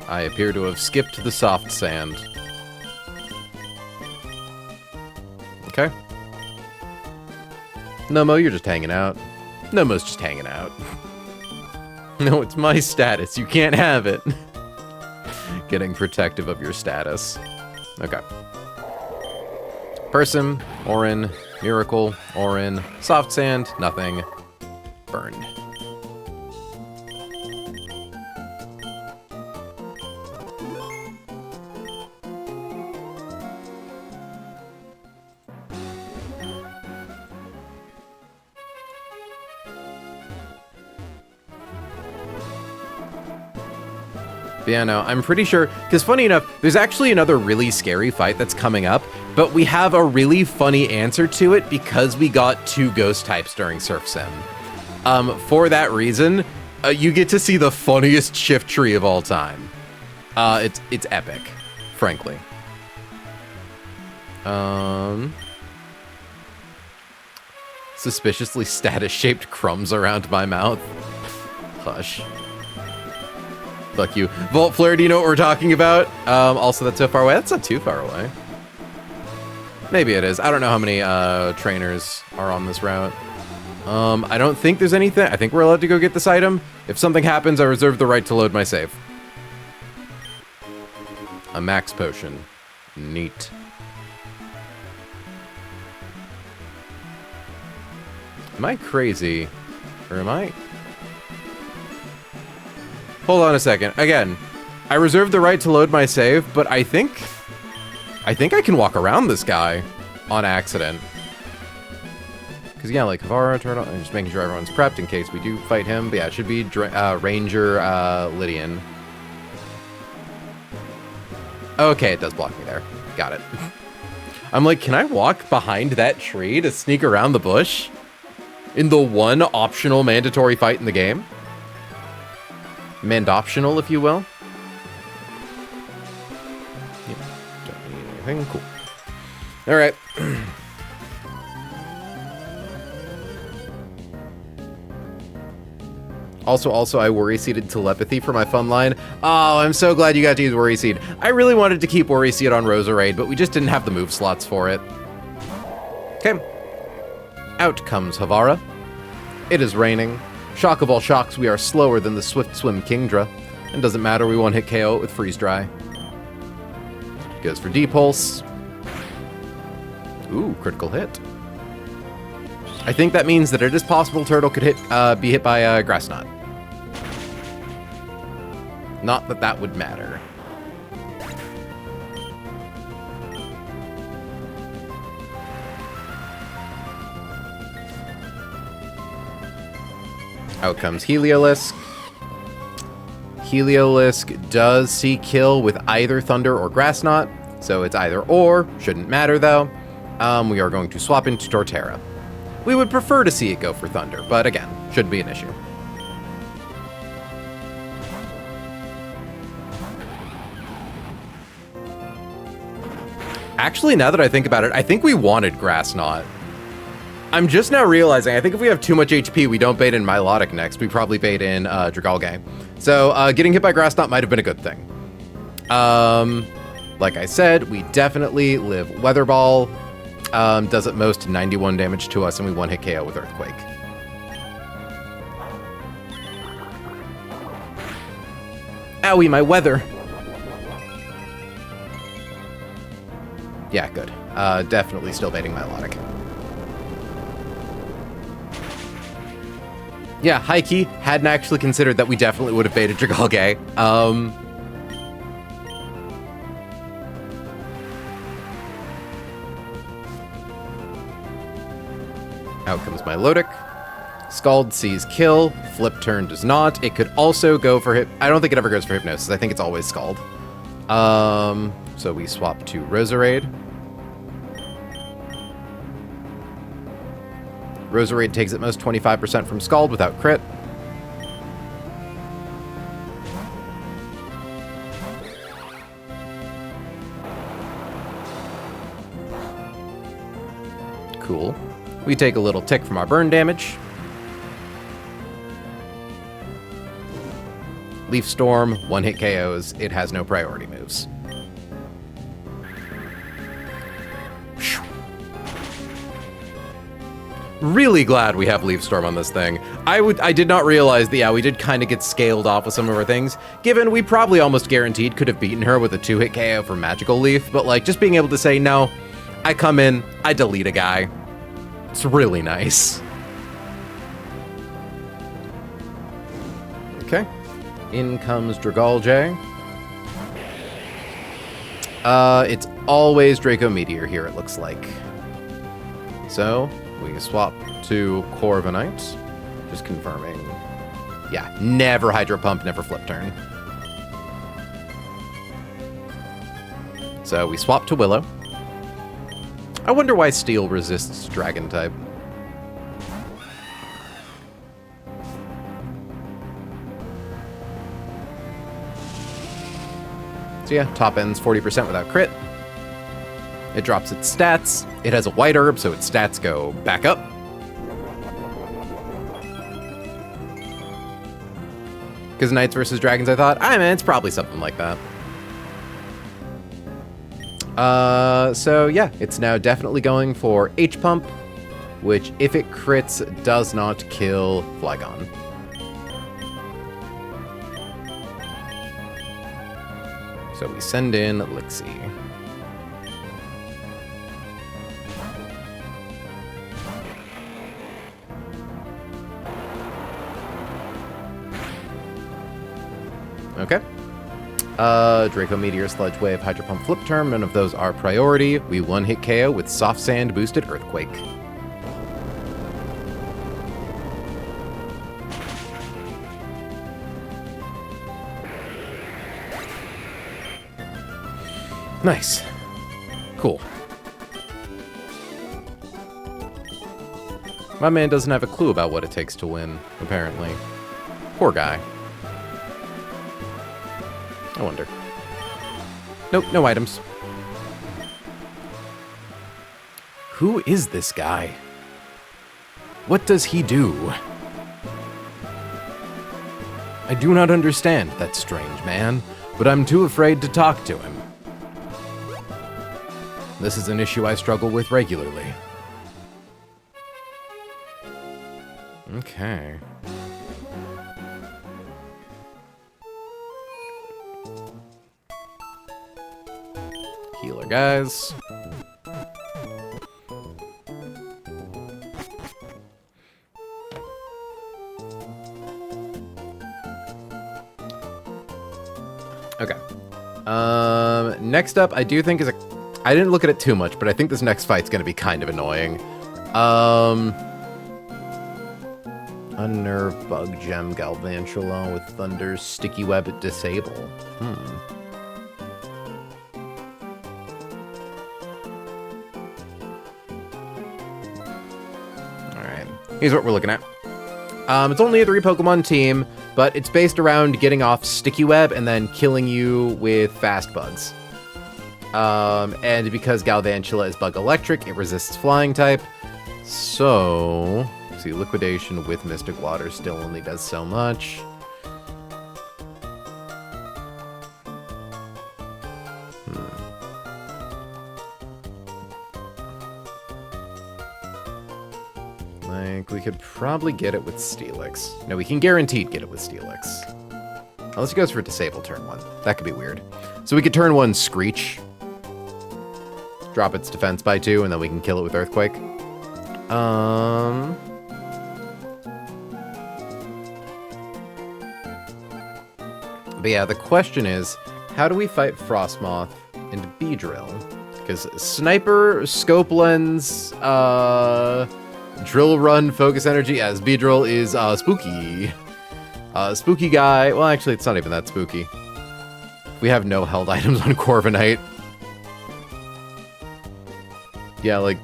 I appear to have skipped the Soft Sand. Okay. Nomo, you're just hanging out. Nomo's just hanging out. No, it's my status. You can't have it. Getting protective of your status. Okay. Person, Orin, Miracle, Orin, Soft Sand, nothing. Burned. Yeah, no, I'm pretty sure, because funny enough, there's actually another really scary fight that's coming up, but we have a really funny answer to it because we got 2 ghost types during Surf Sim. For that reason, you get to see the funniest shift tree of all time. It's epic, frankly. Suspiciously status-shaped crumbs around my mouth. Hush. Fuck you. Volt Flare, do you know what we're talking about? Also, that's so far away. That's not too far away. Maybe it is. I don't know how many trainers are on this route. I don't think there's anything. I think we're allowed to go get this item. If something happens, I reserve the right to load my save. A max potion. Neat. Am I crazy? Or am I... Hold on a second. Again, I reserve the right to load my save, but I think I can walk around this guy on accident. Because, yeah, like, Havara, Turtle, I'm just making sure everyone's prepped in case we do fight him. But, yeah, it should be Ranger Lydian. Okay, it does block me there. Got it. I'm like, can I walk behind that tree to sneak around the bush? In the one optional mandatory fight in the game? Mandoptional, if you will. Yep, don't need anything. Cool. Alright. Also, I worry seeded telepathy for my fun line. Oh, I'm so glad you got to use worry seed. I really wanted to keep worry seed on Roserade, but we just didn't have the move slots for it. Okay. Out comes Havara. It is raining. Shock of all shocks, we are slower than the Swift Swim Kingdra. And doesn't matter, we one-hit KO it with Freeze Dry. Goes for D-Pulse. Ooh, critical hit. I think that means that it is possible Turtle could be hit by Grass Knot. Not that that would matter. Out comes Heliolisk. Heliolisk does see kill with either Thunder or Grass Knot, so it's either or. Shouldn't matter though. We are going to swap into Torterra. We would prefer to see it go for Thunder, but again, shouldn't be an issue. Actually, now that I think about it, I think we wanted Grass Knot. I'm just now realizing, I think if we have too much HP, we don't bait in Milotic next. We probably bait in Dragalge. So getting hit by Grass Knot might have been a good thing. Like I said, we definitely live Weather Ball. Does at most 91 damage to us, and we one-hit KO with Earthquake. Owie, my weather! Yeah, good. Definitely still baiting Milotic. Yeah, high key, hadn't actually considered that we definitely would have baited Dragalge. Out comes Milotic. Scald sees kill. Flip turn does not. It could also go for hip. I don't think it ever goes for Hypnosis. I think it's always Scald. So we swap to Roserade. Roserade takes at most 25% from Scald without crit. Cool. We take a little tick from our burn damage. Leaf Storm, one-hit KOs. It has no priority moves. Really glad we have Leaf Storm on this thing. I did not realize that, yeah, we did kind of get scaled off with some of our things, given we probably almost guaranteed could have beaten her with a 2-hit KO for Magical Leaf, but like just being able to say, no, I come in, I delete a guy. It's really nice. Okay. In comes Dragalge. It's always Draco Meteor here, it looks like. So, we swap to Corviknight. Just confirming. Yeah, never Hydro Pump, never Flip Turn. So, we swap to Willow. I wonder why Steel resists Dragon type. So yeah, top end's 40% without crit. It drops its stats. It has a white herb, so its stats go back up. Because Knights versus Dragons, I thought, mean, it's probably something like that. So yeah, it's now definitely going for H-Pump, which, if it crits, does not kill Flygon. So we send in Lixie. Okay. Draco Meteor, Sludge Wave, Hydro Pump, Flip Term. None of those are priority. We one-hit KO with Soft Sand boosted Earthquake. Nice. Cool. My man doesn't have a clue about what it takes to win, apparently. Poor guy. I wonder. Nope, no items. Who is this guy? What does he do? I do not understand that strange man, but I'm too afraid to talk to him. This is an issue I struggle with regularly. Okay. Healer, guys. Okay. Next up, I do think is a... I didn't look at it too much, but I think this next fight's gonna be kind of annoying. Unnerve, Bug Gem, Galvantula with Thunder's Sticky Web at Disable. Alright, here's what we're looking at. It's only a 3 Pokemon team, but it's based around getting off Sticky Web and then killing you with Fast Bugs. And because Galvantula is Bug Electric, it resists Flying type. So, see, Liquidation with Mystic Water still only does so much. Like, we could probably get it with Steelix. No, we can guaranteed get it with Steelix. Unless he goes for Disable turn 1. That could be weird. So we could turn 1 Screech. Drop its defense by 2, and then we can kill it with Earthquake. But yeah, the question is, how do we fight Frostmoth and Beedrill? Because Sniper, Scope Lens, Drill Run, Focus Energy, as Beedrill is spooky. Spooky guy. Well, actually, it's not even that spooky. We have no held items on Corviknight. Yeah, like,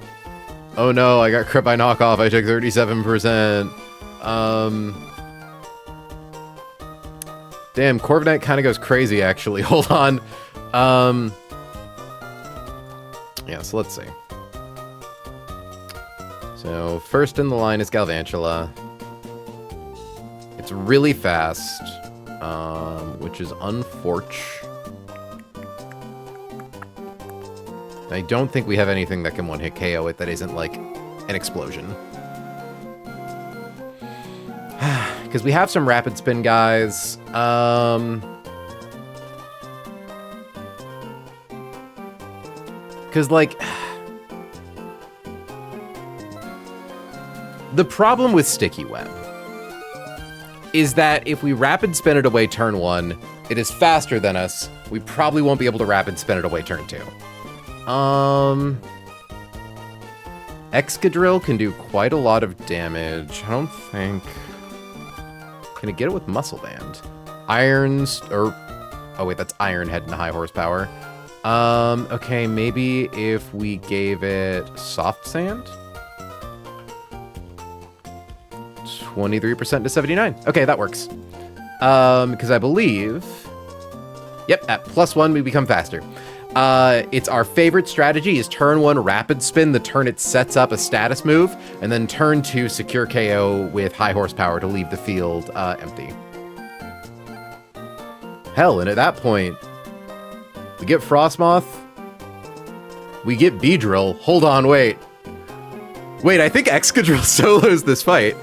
oh no, I got crit by knockoff. I took 37%. Damn, Corviknight kind of goes crazy, actually. Hold on. Yeah, so let's see. So, first in the line is Galvantula. It's really fast, which is unfortunate. I don't think we have anything that can one-hit KO it that isn't, like, an explosion. Because we have some Rapid Spin guys. Because, like... the problem with Sticky Web is that if we Rapid Spin it away turn 1, it is faster than us. We probably won't be able to Rapid Spin it away turn 2. Excadrill can do quite a lot of damage. I don't think... Can it get it with Muscle Band? Irons, or... Oh wait, that's Iron Head and High Horsepower. Okay, maybe if we gave it Soft Sand? 23% to 79. Okay, that works. Because I believe... Yep, at +1 we become faster. It's our favorite strategy is turn 1 Rapid Spin the turn it sets up a status move, and then turn 2 secure KO with High Horsepower to leave the field empty. Hell, and at that point, we get Frostmoth, we get Beedrill. Hold on, wait. Wait, I think Excadrill solos this fight.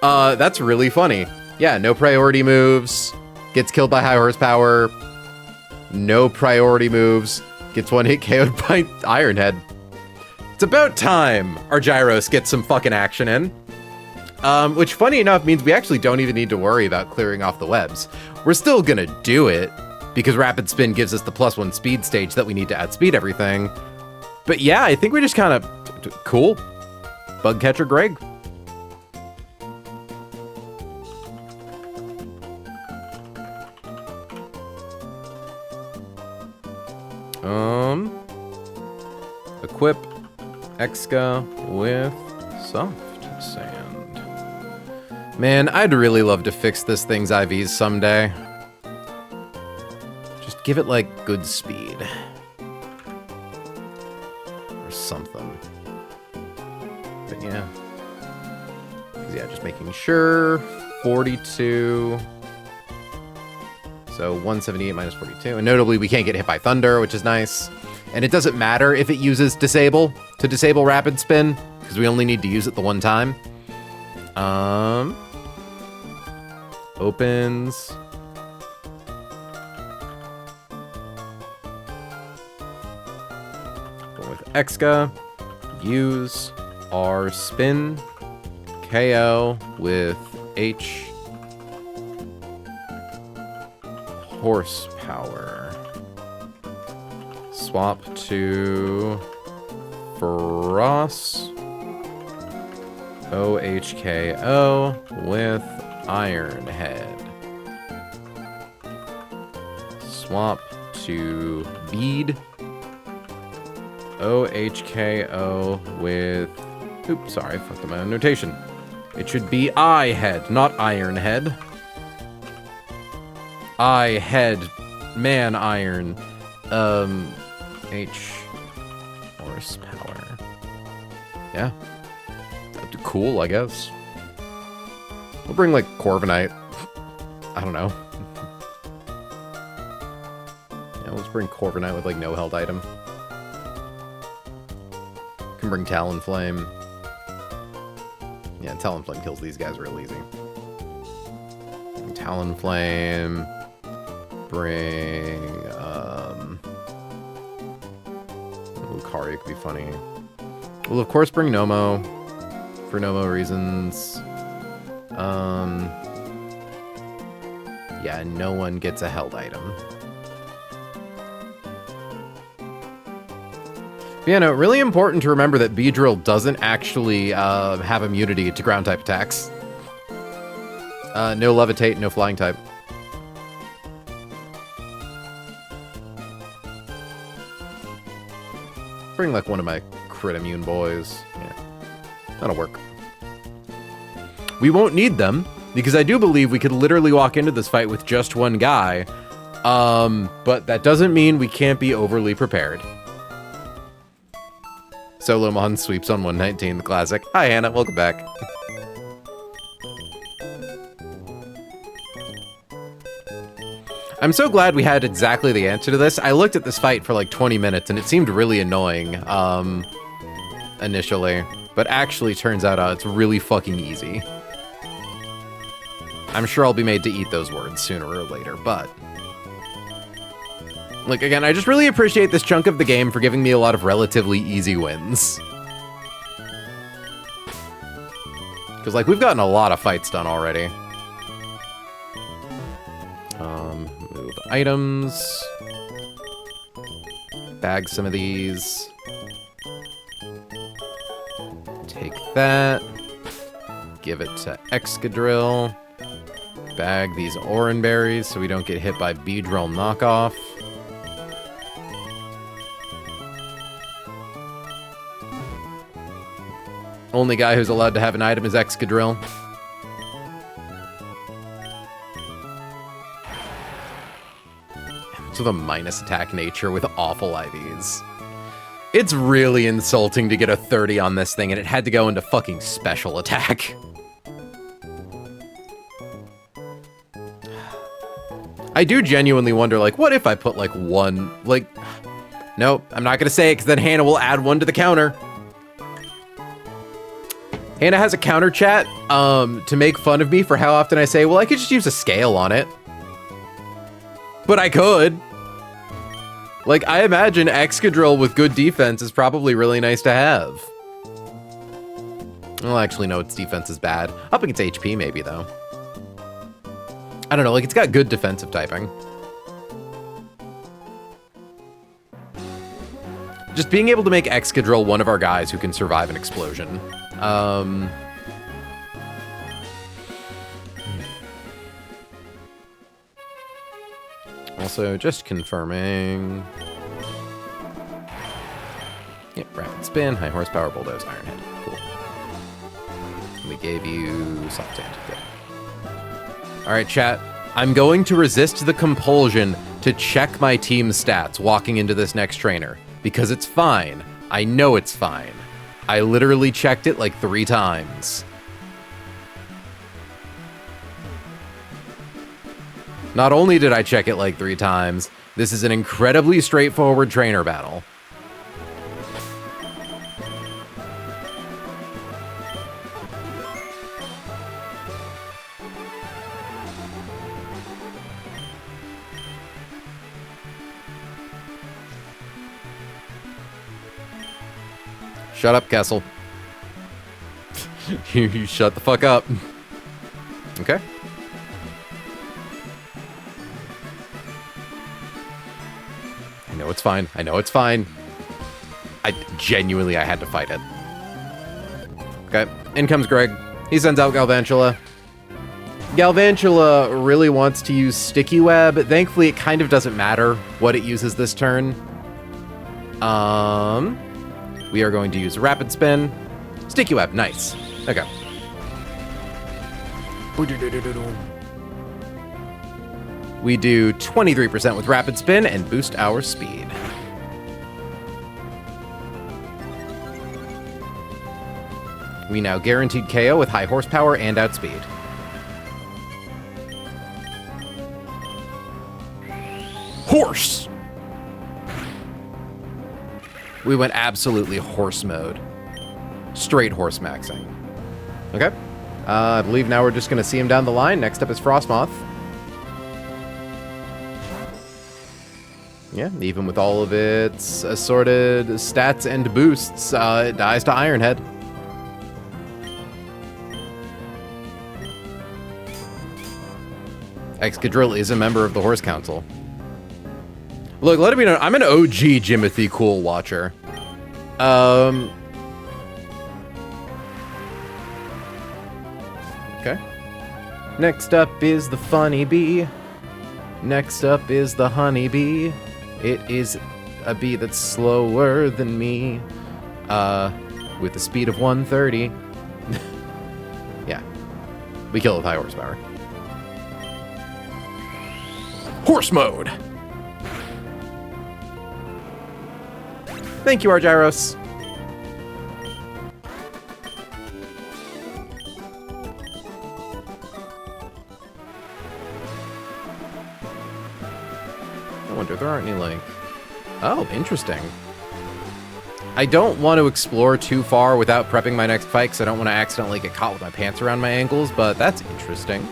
That's really funny. Yeah, no priority moves, gets killed by High Horsepower. No priority moves. Gets one hit KO'd by Ironhead. It's about time our Gyros gets some fucking action in. Which, funny enough, means we actually don't even need to worry about clearing off the webs. We're still gonna do it, because Rapid Spin gives us the +1 speed stage that we need to outspeed everything. But yeah, I think we just kind of... Cool. Bug Catcher Greg. Equip Exca with Soft Sand. Man, I'd really love to fix this thing's IVs someday. Just give it, like, good speed. Or something. But yeah. 'Cause yeah, just making sure. 42. So 178 minus 42. And notably, we can't get hit by Thunder, which is nice. And it doesn't matter if it uses Disable to disable Rapid Spin, because we only need to use it the one time. Opens. Go with Exca. Use R Spin. KO with H. Horsepower. Swap to Frost. OHKO with Ironhead. Swap to Bead. OHKO with... Oops, sorry, I fucked up my own notation. It should be I-Head, not Ironhead. I-Head, Man Iron. H horsepower. Yeah. That'd be cool, I guess. We'll bring, like, Corviknight. I don't know. Yeah, let's bring Corviknight with, like, no held item. Can bring Talonflame. Yeah, Talonflame kills these guys real easy. Talonflame. Bring, Lucario could be funny. We'll, of course, bring Nomo. For Nomo reasons. Yeah, no one gets a held item. Yeah, no, really important to remember that Beedrill doesn't actually have immunity to ground-type attacks. No Levitate, no Flying type. Bring, like, one of my crit immune boys. Yeah, that'll work. We won't need them, because I do believe we could literally walk into this fight with just one guy. But that doesn't mean we can't be overly prepared. Solomon sweeps on 119, the classic. Hi, Hannah. Welcome back. I'm so glad we had exactly the answer to this. I looked at this fight for like 20 minutes, and it seemed really annoying initially. But actually, turns out it's really fucking easy. I'm sure I'll be made to eat those words sooner or later, but... Like, again, I just really appreciate this chunk of the game for giving me a lot of relatively easy wins. Because, like, we've gotten a lot of fights done already. Move items. Bag some of these. Take that. Give it to Excadrill. Bag these Oranberries so we don't get hit by Beedrill knockoff. Only guy who's allowed to have an item is Excadrill. With a minus attack nature with awful IVs. It's really insulting to get a 30 on this thing, and it had to go into fucking special attack. I do genuinely wonder, like, what if I put, like, one, like... Nope, I'm not gonna say it, because then Hannah will add one to the counter. Hannah has a counter chat, to make fun of me for how often I say, well, I could just use a scale on it. But I could. Like, I imagine Excadrill with good defense is probably really nice to have. Well, actually, no, its defense is bad. Up against HP, maybe, though. I don't know, like, it's got good defensive typing. Just being able to make Excadrill one of our guys who can survive an explosion. Also, just confirming. Yep, rapid spin, high horsepower, bulldoze, iron head. Cool. We gave you soft sand. Good. All right, chat. I'm going to resist the compulsion to check my team's stats walking into this next trainer because it's fine. I know it's fine. I literally checked it like 3 times. Not only did I check it like 3 times, this is an incredibly straightforward trainer battle. Shut up, Kessel. You shut the fuck up. Okay. I know it's fine. I know it's fine. I had to fight it. Okay. In comes Greg. He sends out Galvantula. Galvantula really wants to use Sticky Web. Thankfully, it kind of doesn't matter what it uses this turn. We are going to use Rapid Spin. Sticky Web, nice. Okay. We do 23% with Rapid Spin and boost our speed. We now guaranteed KO with high horsepower and outspeed. Horse! We went absolutely horse mode. Straight horse maxing. Okay. I believe now we're just going to see him down the line. Next up is Frostmoth. Yeah, even with all of its assorted stats and boosts, it dies to Ironhead. Excadrill is a member of the Horse Council. Look, let it be known, I'm an OG Jimothy Cool watcher. Okay. Next up is the Funny Bee. Next up is the Honey Bee. It is a bee that's slower than me. With a speed of 130. Yeah. We kill it with high horsepower. Horse mode! Thank you, Argyros. I wonder if there aren't any, like... Oh, interesting. I don't want to explore too far without prepping my next fight, because I don't want to accidentally get caught with my pants around my ankles, but that's interesting.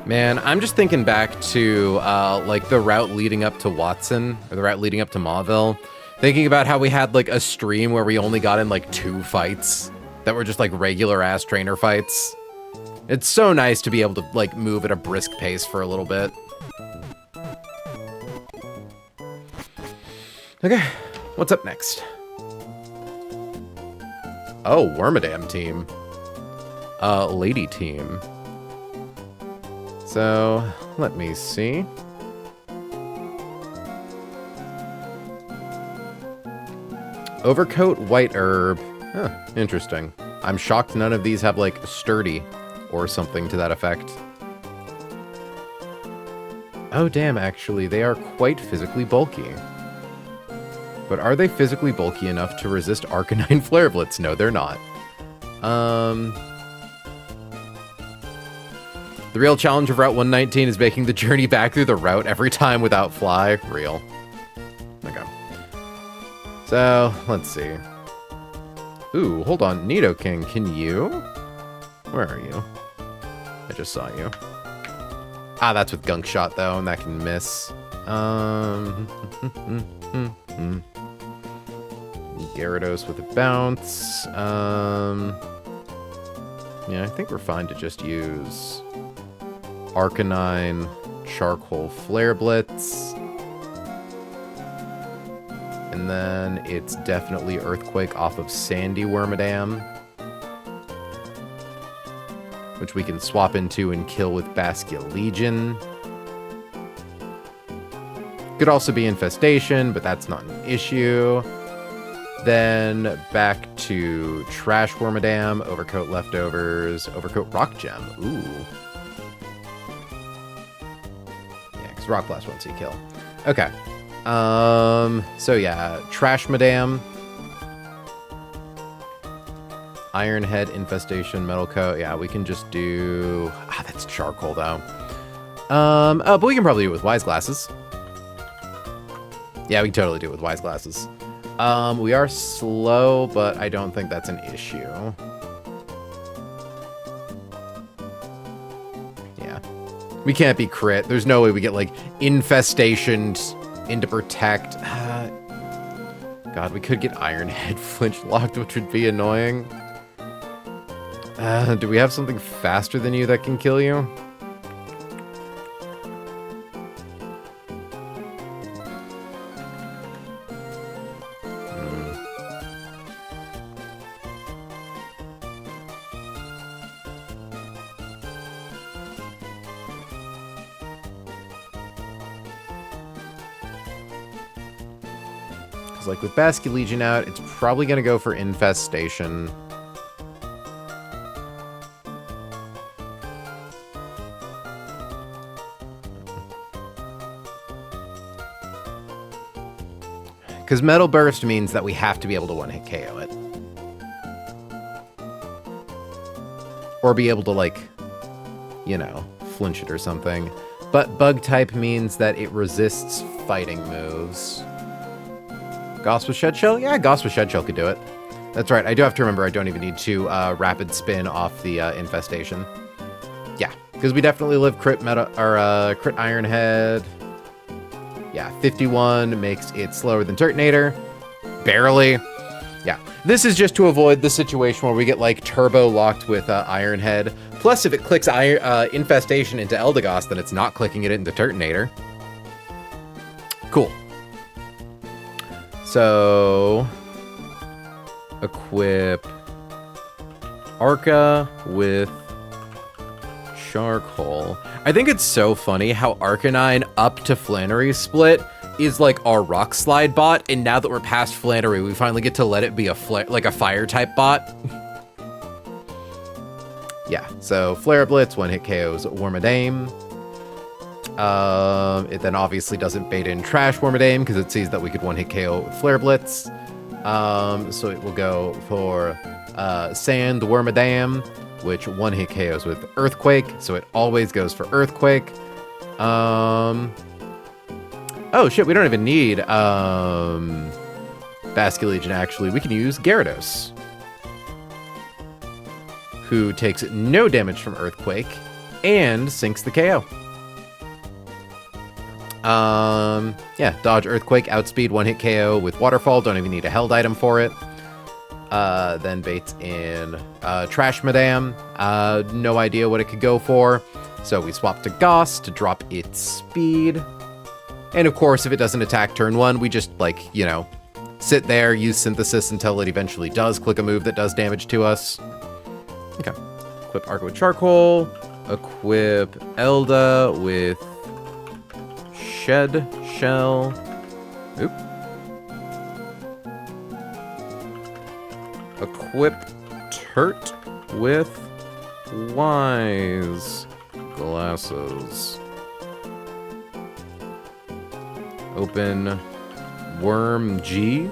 Man, I'm just thinking back to, like, the route leading up to Watson, or the route leading up to Mauville. Thinking about how we had, like, a stream where we only got in, like, 2 fights that were just, like, regular-ass trainer fights. It's so nice to be able to, like, move at a brisk pace for a little bit. Okay, what's up next? Oh, Wormadam team. Lady team. So, let me see. Overcoat, White Herb. Huh, interesting. I'm shocked none of these have, like, Sturdy or something to that effect. Oh, damn, actually, they are quite physically bulky. But are they physically bulky enough to resist Arcanine Flare Blitz? No, they're not. The real challenge of Route 119 is making the journey back through the route every time without Fly. Real. Okay. So, let's see. Ooh, hold on. Nidoking, can you? Where are you? I just saw you. Ah, that's with Gunk Shot, though, and that can miss. Gyarados with a bounce. Yeah, I think we're fine to just use Arcanine, Charcoal, Flare Blitz. And then it's definitely Earthquake off of Sandy Wormadam, which we can swap into and kill with Basculegion. Could also be Infestation, but that's not an issue. Then back to Trash Wormadam, Overcoat Leftovers, Overcoat Rock Gem. Ooh. Yeah, because Rock Blast once you kill. Okay. So yeah, Trash Madam, Iron Head, Infestation, Metal Coat. Yeah, we can just do... Ah, that's Charcoal, though. Oh, but we can probably do it with Wise Glasses. Yeah, we can totally do it with Wise Glasses. We are slow, but I don't think that's an issue. Yeah. We can't be crit. There's no way we get, like, Infestation into Protect. God, we could get Iron Head flinch locked, which would be annoying. Do we have something faster than you that can kill you? Like, with Basculegion out, it's probably going to go for Infestation. Because Metal Burst means that we have to be able to one-hit KO it. Or be able to, like, you know, flinch it or something. But Bug-type means that it resists fighting moves. Goss with Shed Shell? Yeah, Goss with Shed Shell could do it. That's right. I do have to remember I don't even need to Rapid Spin off the Infestation. Yeah, because we definitely live crit crit Iron Head. Yeah, 51 makes it slower than Turtonator. Barely. Yeah, this is just to avoid the situation where we get like turbo locked with Iron Head. Plus, if it clicks Infestation into Eldegoss, then it's not clicking it into Turtonator. Cool. So, equip Arca with Charcoal. I think it's so funny how Arcanine up to Flannery split is like our Rock Slide bot, and now that we're past Flannery, we finally get to let it be a Fire type bot. Yeah, so Flare Blitz, one-hit KOs Wormadam. It then obviously doesn't bait in Trash Wormadam because it sees that we could one-hit KO with Flare Blitz. So it will go for Sand Wormadam, which one-hit KOs with Earthquake, so it always goes for Earthquake. Oh shit, we don't even need Basculegion, actually. We can use Gyarados, who takes no damage from Earthquake and sinks the KO. Yeah, dodge Earthquake, outspeed, one-hit KO with Waterfall. Don't even need a held item for it. Then baits in Trash Madam. No idea what it could go for. So we swap to Goss to drop its speed. And of course, if it doesn't attack turn one, we just, like, you know, sit there, use Synthesis until it eventually does click a move that does damage to us. Okay. Equip Arca with Charcoal. Equip Elda with Shed Shell. Oop. Equip Turt with Wise Glasses. Open Worm G.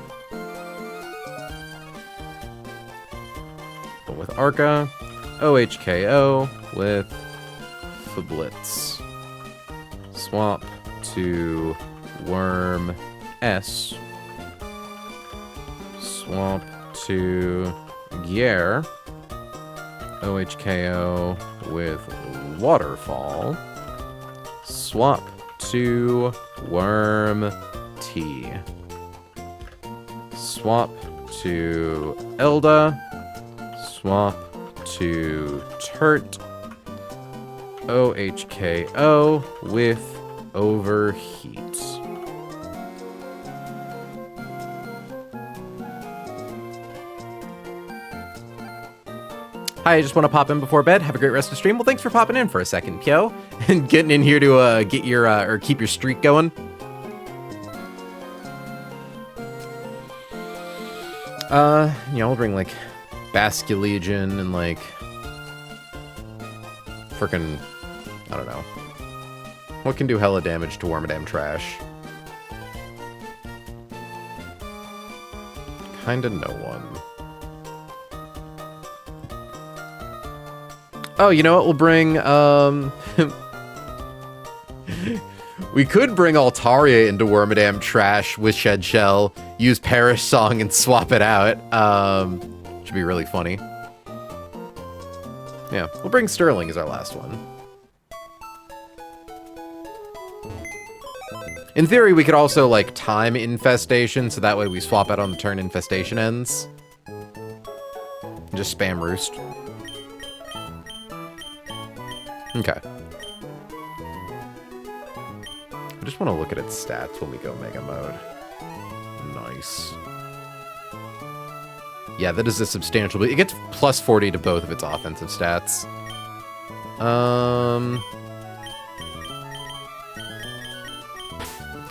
But with Arca. OHKO with Fablitz. Swap to Worm S. Swap to Gear. OHKO with Waterfall. Swap to Worm T. Swap to Elda. Swap to Turt. OHKO with Overheat. Hi, I just want to pop in before bed. Have a great rest of the stream. Well, thanks for popping in for a second, Kyo, and getting in here to get your or keep your streak going. I'll bring like Basculegion and like frickin' I don't know. What can do hella damage to Wormadam Trash? Kinda no one. Oh, you know what? We'll bring, we could bring Altaria into Wormadam Trash with Shed Shell, use Perish Song, and swap it out. Should be really funny. Yeah, we'll bring Sterling as our last one. In theory, we could also, like, time Infestation, so that way we swap out on the turn Infestation ends. And just spam Roost. Okay. I just want to look at its stats when we go Mega Mode. Nice. Yeah, that is a substantial... It gets plus 40 to both of its offensive stats.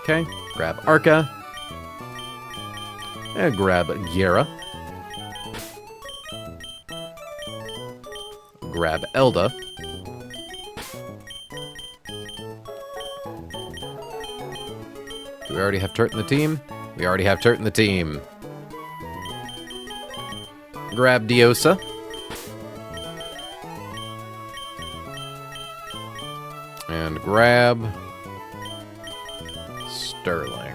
Okay, grab Arca. And grab Gyara. Grab Elda. Do we already have Turt in the team? We already have Turt in the team. Grab Diosa. And grab Sterling.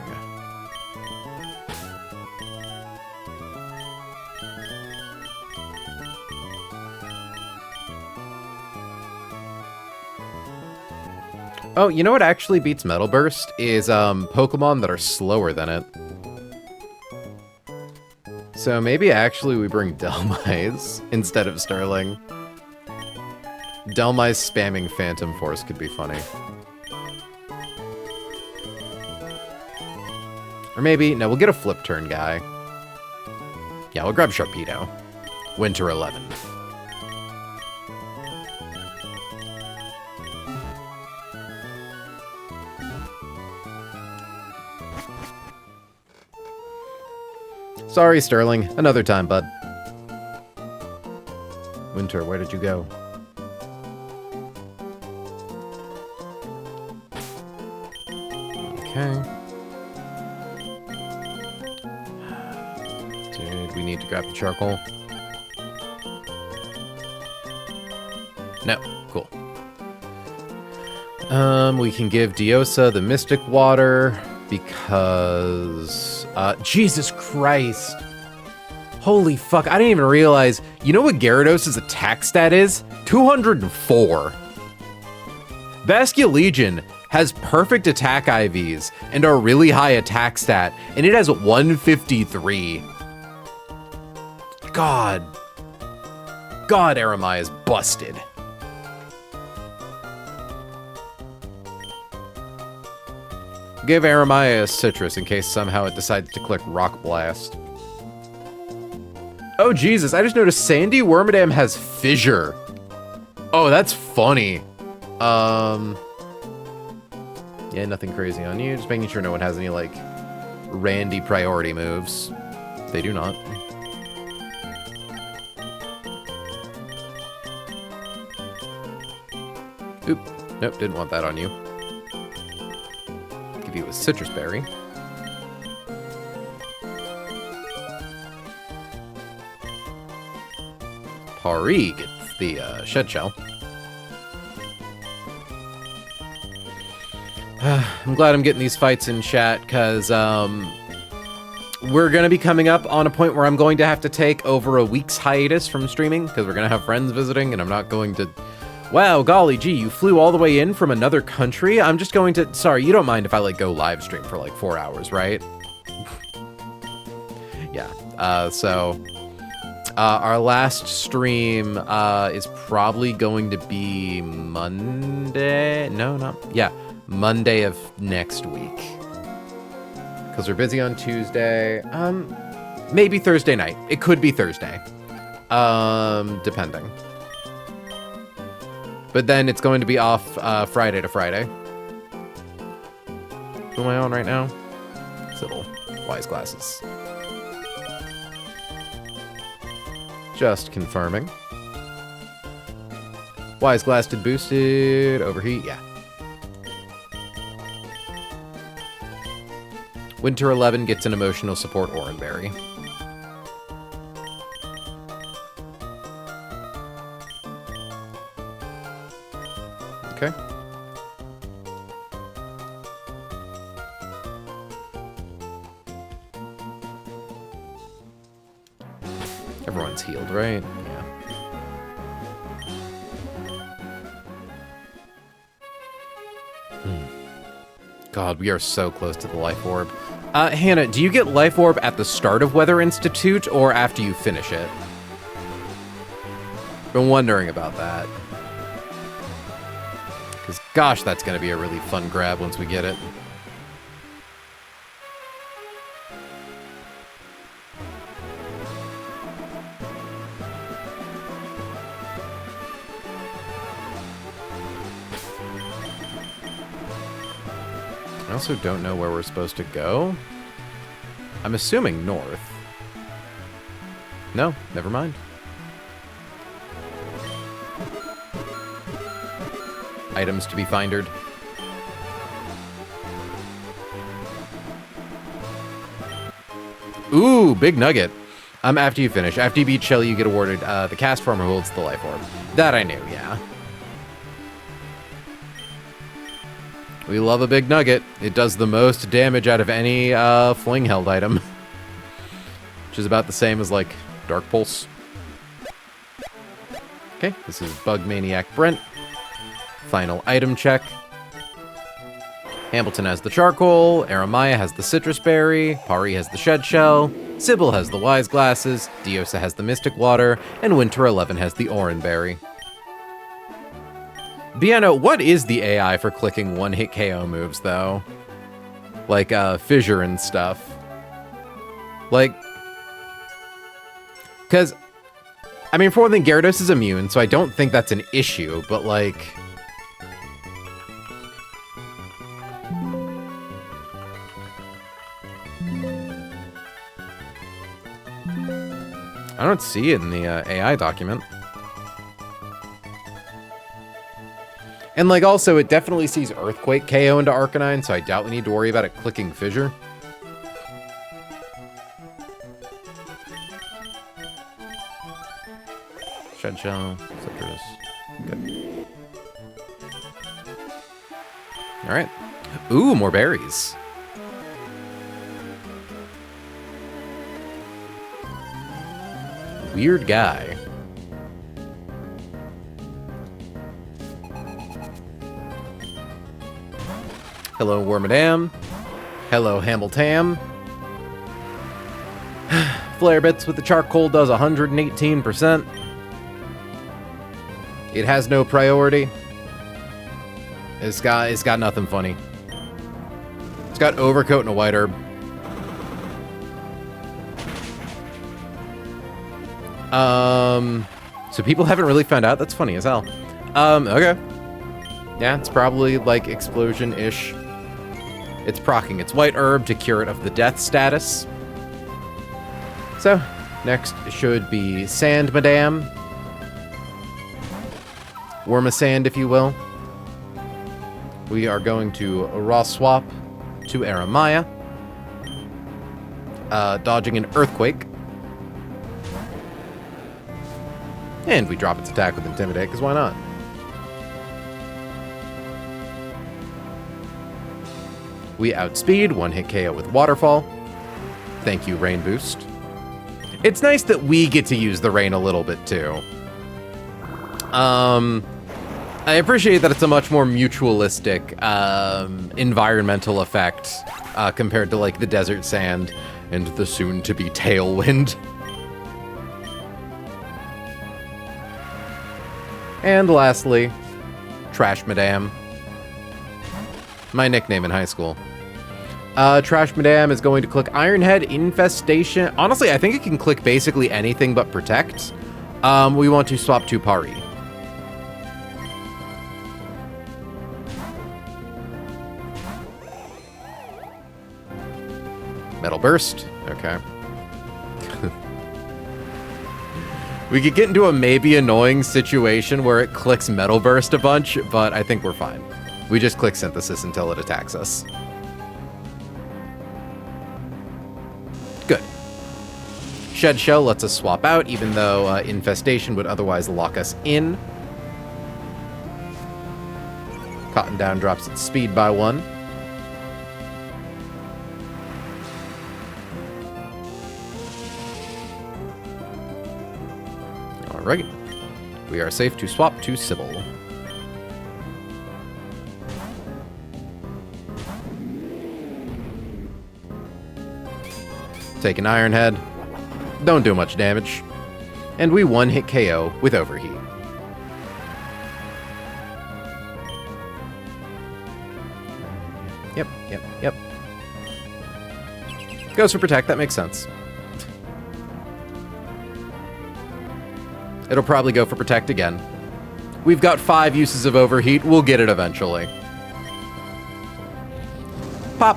Oh, you know what actually beats Metal Burst? Is Pokemon that are slower than it. So maybe actually we bring Delmise instead of Sterling. Delmise spamming Phantom Force could be funny. Or maybe, no, we'll get a flip turn guy. Yeah, we'll grab Sharpedo. Winter 11. Sorry, Sterling. Another time, bud. Winter, where did you go? Okay. Dude, we need to grab the charcoal. No, cool. We can give Diosa the Mystic Water because... Jesus Christ. Holy fuck, I didn't even realize. You know what Gyarados' attack stat is? 204. Basculegion has perfect attack IVs and a really high attack stat, and it has 153. God, Aramai is busted. Give Aramaya a citrus in case somehow it decides to click Rock Blast. Oh, Jesus, I just noticed Sandy Wormadam has Fissure. Oh, that's funny. Yeah, nothing crazy on you. Just making sure no one has any, like, Randy priority moves. They do not. Oop. Nope, didn't want that on you. Give you a Citrus Berry. Pari gets the Shed Shell. I'm glad I'm getting these fights in chat, because we're going to be coming up on a point where I'm going to have to take over a week's hiatus from streaming because we're going to have friends visiting and I'm not going to... Wow, golly gee, you flew all the way in from another country? I'm just going to... Sorry, you don't mind if I, like, go live stream for, like, 4 hours, right? Yeah, our last stream is probably going to be Monday. No, not... Yeah, Monday of next week. Because we're busy on Tuesday. Maybe Thursday night. It could be Thursday. Depending. But then it's going to be off Friday to Friday. Who am I on right now? Sybil. Wise glasses. Just confirming. Wise glass did boosted. Overheat, yeah. Winter 11 gets an emotional support Oranberry. Okay. Everyone's healed, right? Yeah. God, we are so close to the Life Orb. Hannah, do you get Life Orb at the start of Weather Institute or after you finish it? Been wondering about that. Because, gosh, that's going to be a really fun grab once we get it. I also don't know where we're supposed to go. I'm assuming north. No, never mind. Items to be findered. Ooh, big nugget. After you finish. After you beat Shelly, you get awarded the cast farmer who holds the Life Orb. That I knew, yeah. We love a big nugget. It does the most damage out of any fling-held item. Which is about the same as, like, Dark Pulse. Okay, this is Bug Maniac Brent. Final item check. Hamilton has the charcoal, Aramaya has the citrus berry, Pari has the shed shell, Sybil has the wise glasses, Diosa has the mystic water, and Winter 11 has the oranberry. Biano, what is the AI for clicking one-hit KO moves, though? Like, fissure and stuff. Like... Because, I mean, for one thing, Gyarados is immune, so I don't think that's an issue, but, like... I don't see it in the AI document. And, like, also, it definitely sees Earthquake KO into Arcanine, so I doubt we need to worry about it clicking Fissure. Shed Shell, Citrus. Good. Alright. Ooh, more berries. Weird guy. Hello, Wormadam. Hello, Hamiltam. Flare Bits with the charcoal does 118%. It has no priority. It's got nothing funny. It's got Overcoat and a White Herb. So people haven't really found out? That's funny as hell. Okay. Yeah, it's probably, like, Explosion-ish. It's proccing its White Herb to cure it of the death status. So, next should be Sand Madame. Wormasand, if you will. We are going to Raw Swap to Aramaya. Dodging an Earthquake. And we drop its attack with Intimidate, because why not? We outspeed, one-hit KO with Waterfall. Thank you, Rain Boost. It's nice that we get to use the rain a little bit too. I appreciate that it's a much more mutualistic environmental effect compared to like the desert sand and the soon-to-be tailwind. And lastly, Trash Madame. My nickname in high school. Trash Madame is going to click Ironhead Infestation. Honestly, I think it can click basically anything but Protect. We want to swap to Pari. Metal Burst. Okay. We could get into a maybe annoying situation where it clicks Metal Burst a bunch, but I think we're fine. We just click Synthesis until it attacks us. Good. Shed Shell lets us swap out, even though Infestation would otherwise lock us in. Cotton Down drops its speed by 1. Alright. We are safe to swap to Sybil. Take an Iron Head. Don't do much damage. And we one-hit KO with Overheat. Yep. Goes for Protect, that makes sense. It'll probably go for Protect again. We've got 5 uses of Overheat, we'll get it eventually. Pop!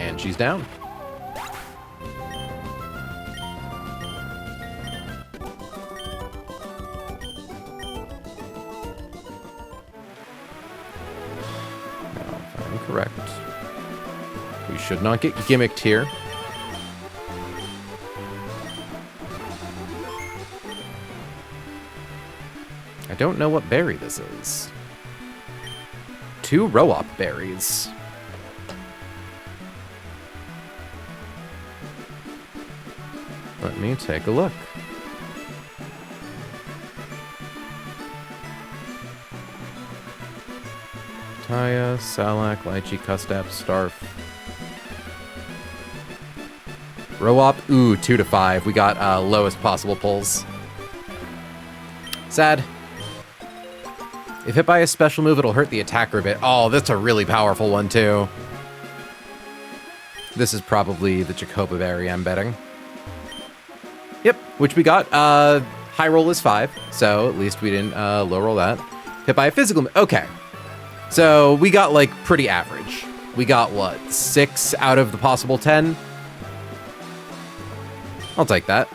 And she's down. Now, if I'm correct, we should not get gimmicked here. I don't know what berry this is. 2 Roop berries. Let me take a look. Taya, Salak, Lychee, Custap, Starf. Roop, ooh, 2 to 5. We got lowest possible pulls. Sad. If hit by a special move, it'll hurt the attacker a bit. Oh, that's a really powerful one, too. This is probably the Jacoba berry, I'm betting. Yep, which we got. High roll is 5, so at least we didn't low roll that. Hit by a physical move. Okay. So we got, like, pretty average. We got, what, 6 out of the possible 10? I'll take that.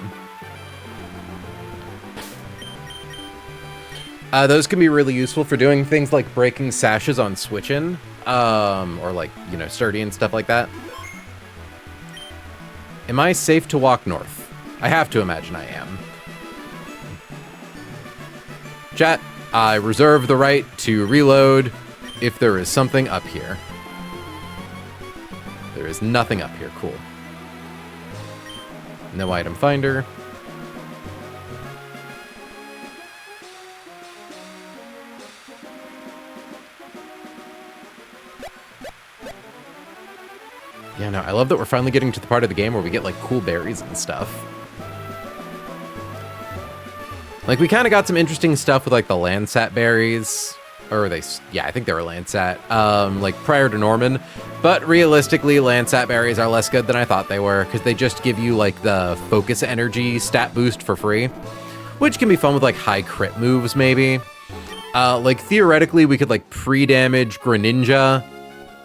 Those can be really useful for doing things like breaking sashes on switch-in, or like, you know, sturdy and stuff like that. Am I safe to walk north? I have to imagine I am. Chat, I reserve the right to reload if there is something up here. There is nothing up here, cool. No item finder. Yeah, no, I love that we're finally getting to the part of the game where we get, like, cool berries and stuff. Like, we kind of got some interesting stuff with, like, the Landsat berries. Or they... Yeah, I think they were Landsat. Like, prior to Norman. But realistically, Landsat berries are less good than I thought they were, because they just give you, like, the focus energy stat boost for free. Which can be fun with, like, high crit moves, maybe. Like, theoretically, we could, like, pre-damage Greninja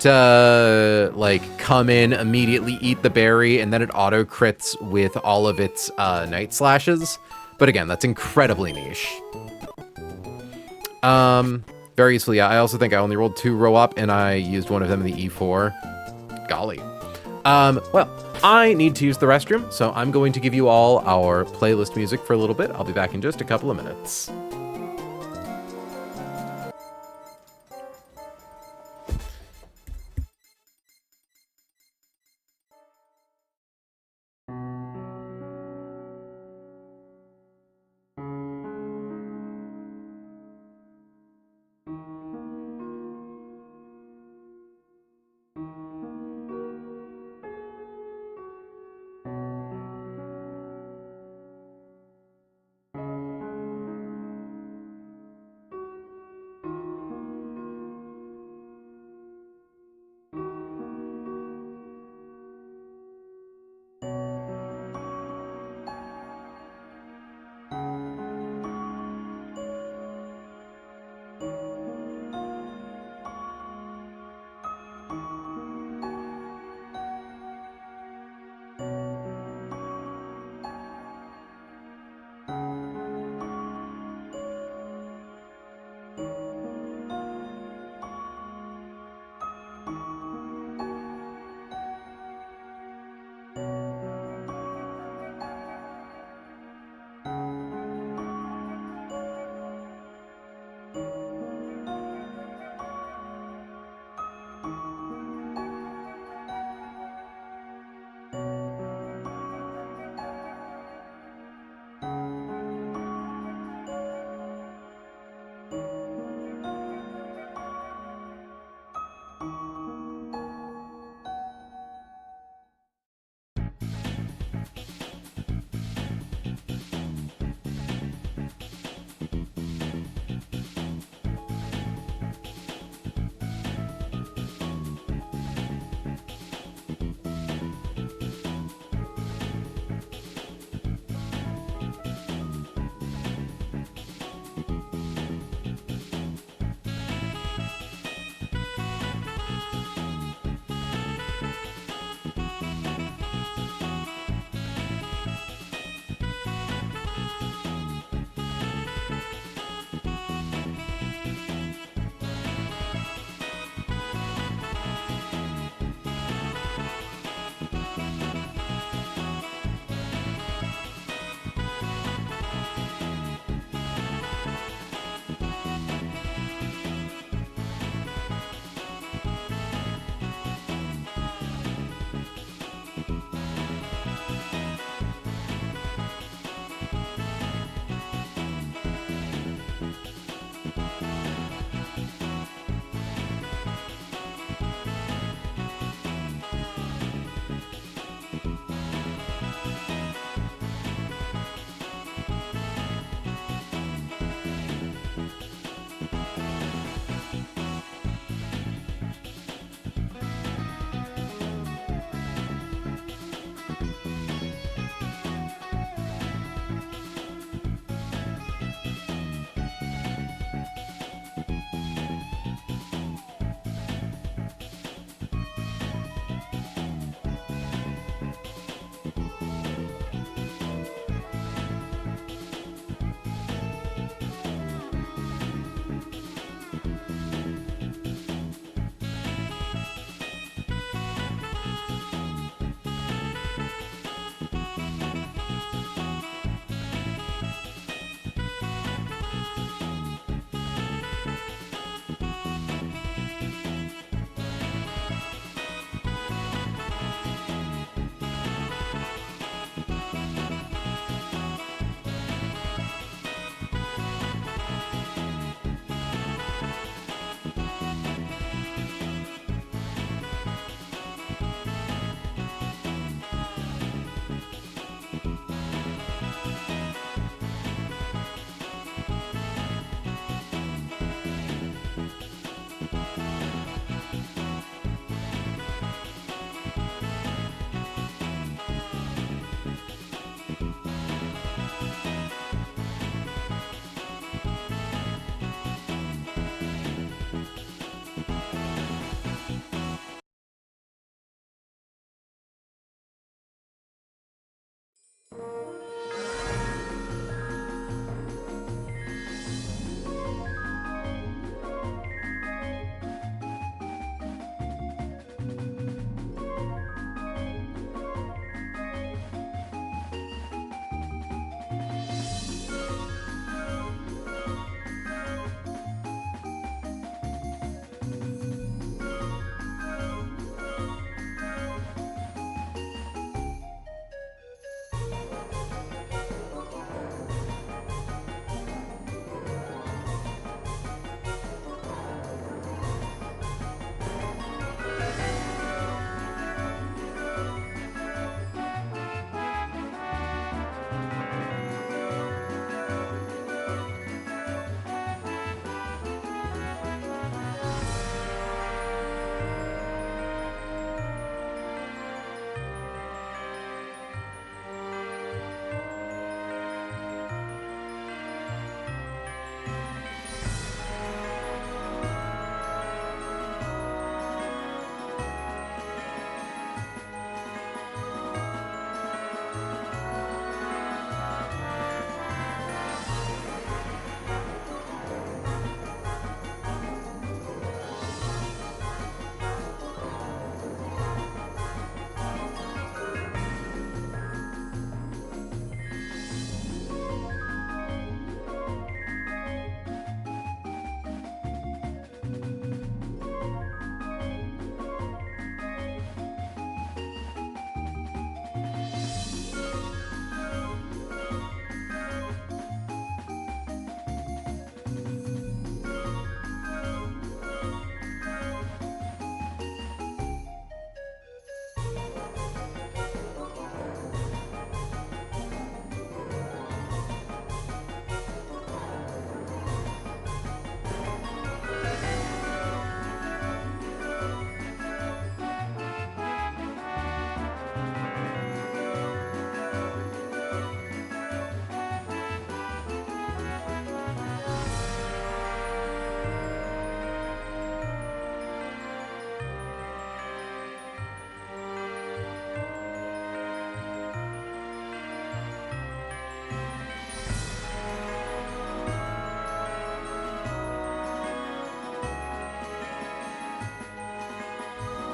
to, like, come in, immediately eat the berry, and then it auto-crits with all of its Night Slashes. But again, that's incredibly niche. Very useful, yeah. I also think I only rolled 2 Roop, and I used one of them in the E4. Golly. Well, I need to use the restroom, so I'm going to give you all our playlist music for a little bit. I'll be back in just a couple of minutes.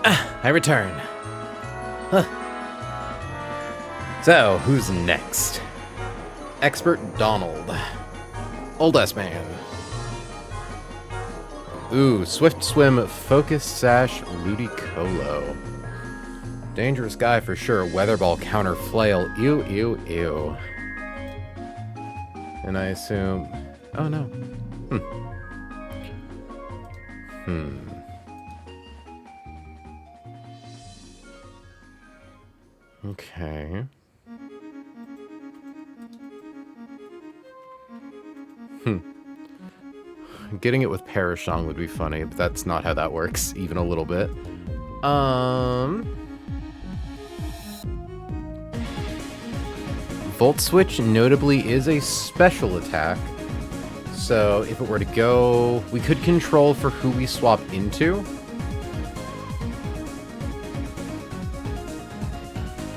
I return. Huh. So, who's next? Expert Donald. Old S-Man. Ooh, Swift Swim, Focus Sash, Ludicolo. Dangerous guy for sure. Weatherball, Counter Flail. Ew, ew, ew. And I assume... Oh, no. Okay. Getting it with Parashong would be funny, but that's not how that works, even a little bit. Volt Switch notably is a special attack. So if it were to go, we could control for who we swap into.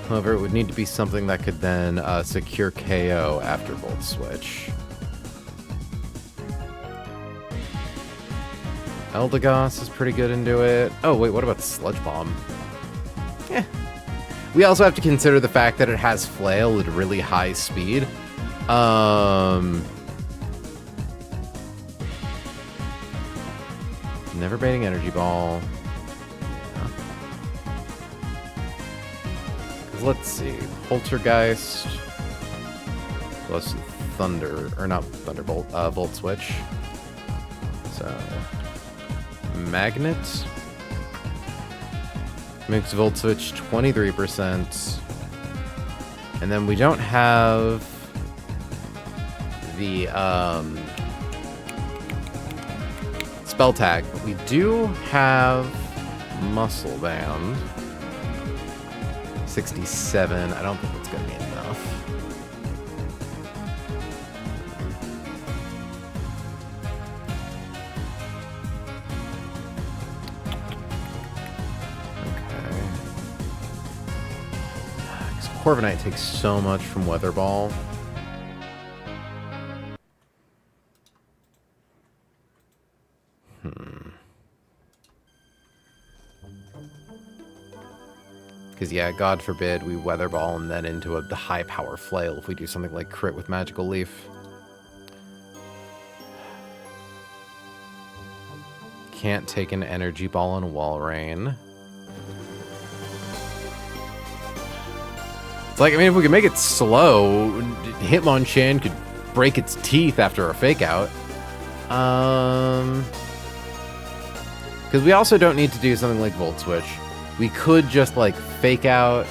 However, it would need to be something that could then secure KO after Volt Switch. Eldegoss is pretty good into it. Oh, wait, what about Sludge Bomb? Yeah. We also have to consider the fact that it has Flail at really high speed. Never baiting Energy Ball. Yeah. 'Cause let's see. Poltergeist plus Thunder, or not Thunderbolt, Volt Switch. So... Magnet makes Volt Switch 23%, and then we don't have the spell tag, but we do have Muscle Band 67. I don't think it's gonna be enough. Corviknight takes so much from Weather Ball. Because, yeah, God forbid we Weather Ball and then into the high power Flail if we do something like crit with Magical Leaf. Can't take an Energy Ball on Walrein. It's like, I mean, if we could make it slow, Hitmonchan could break its teeth after a fake out. Because we also don't need to do something like Volt Switch. We could just, like, fake out,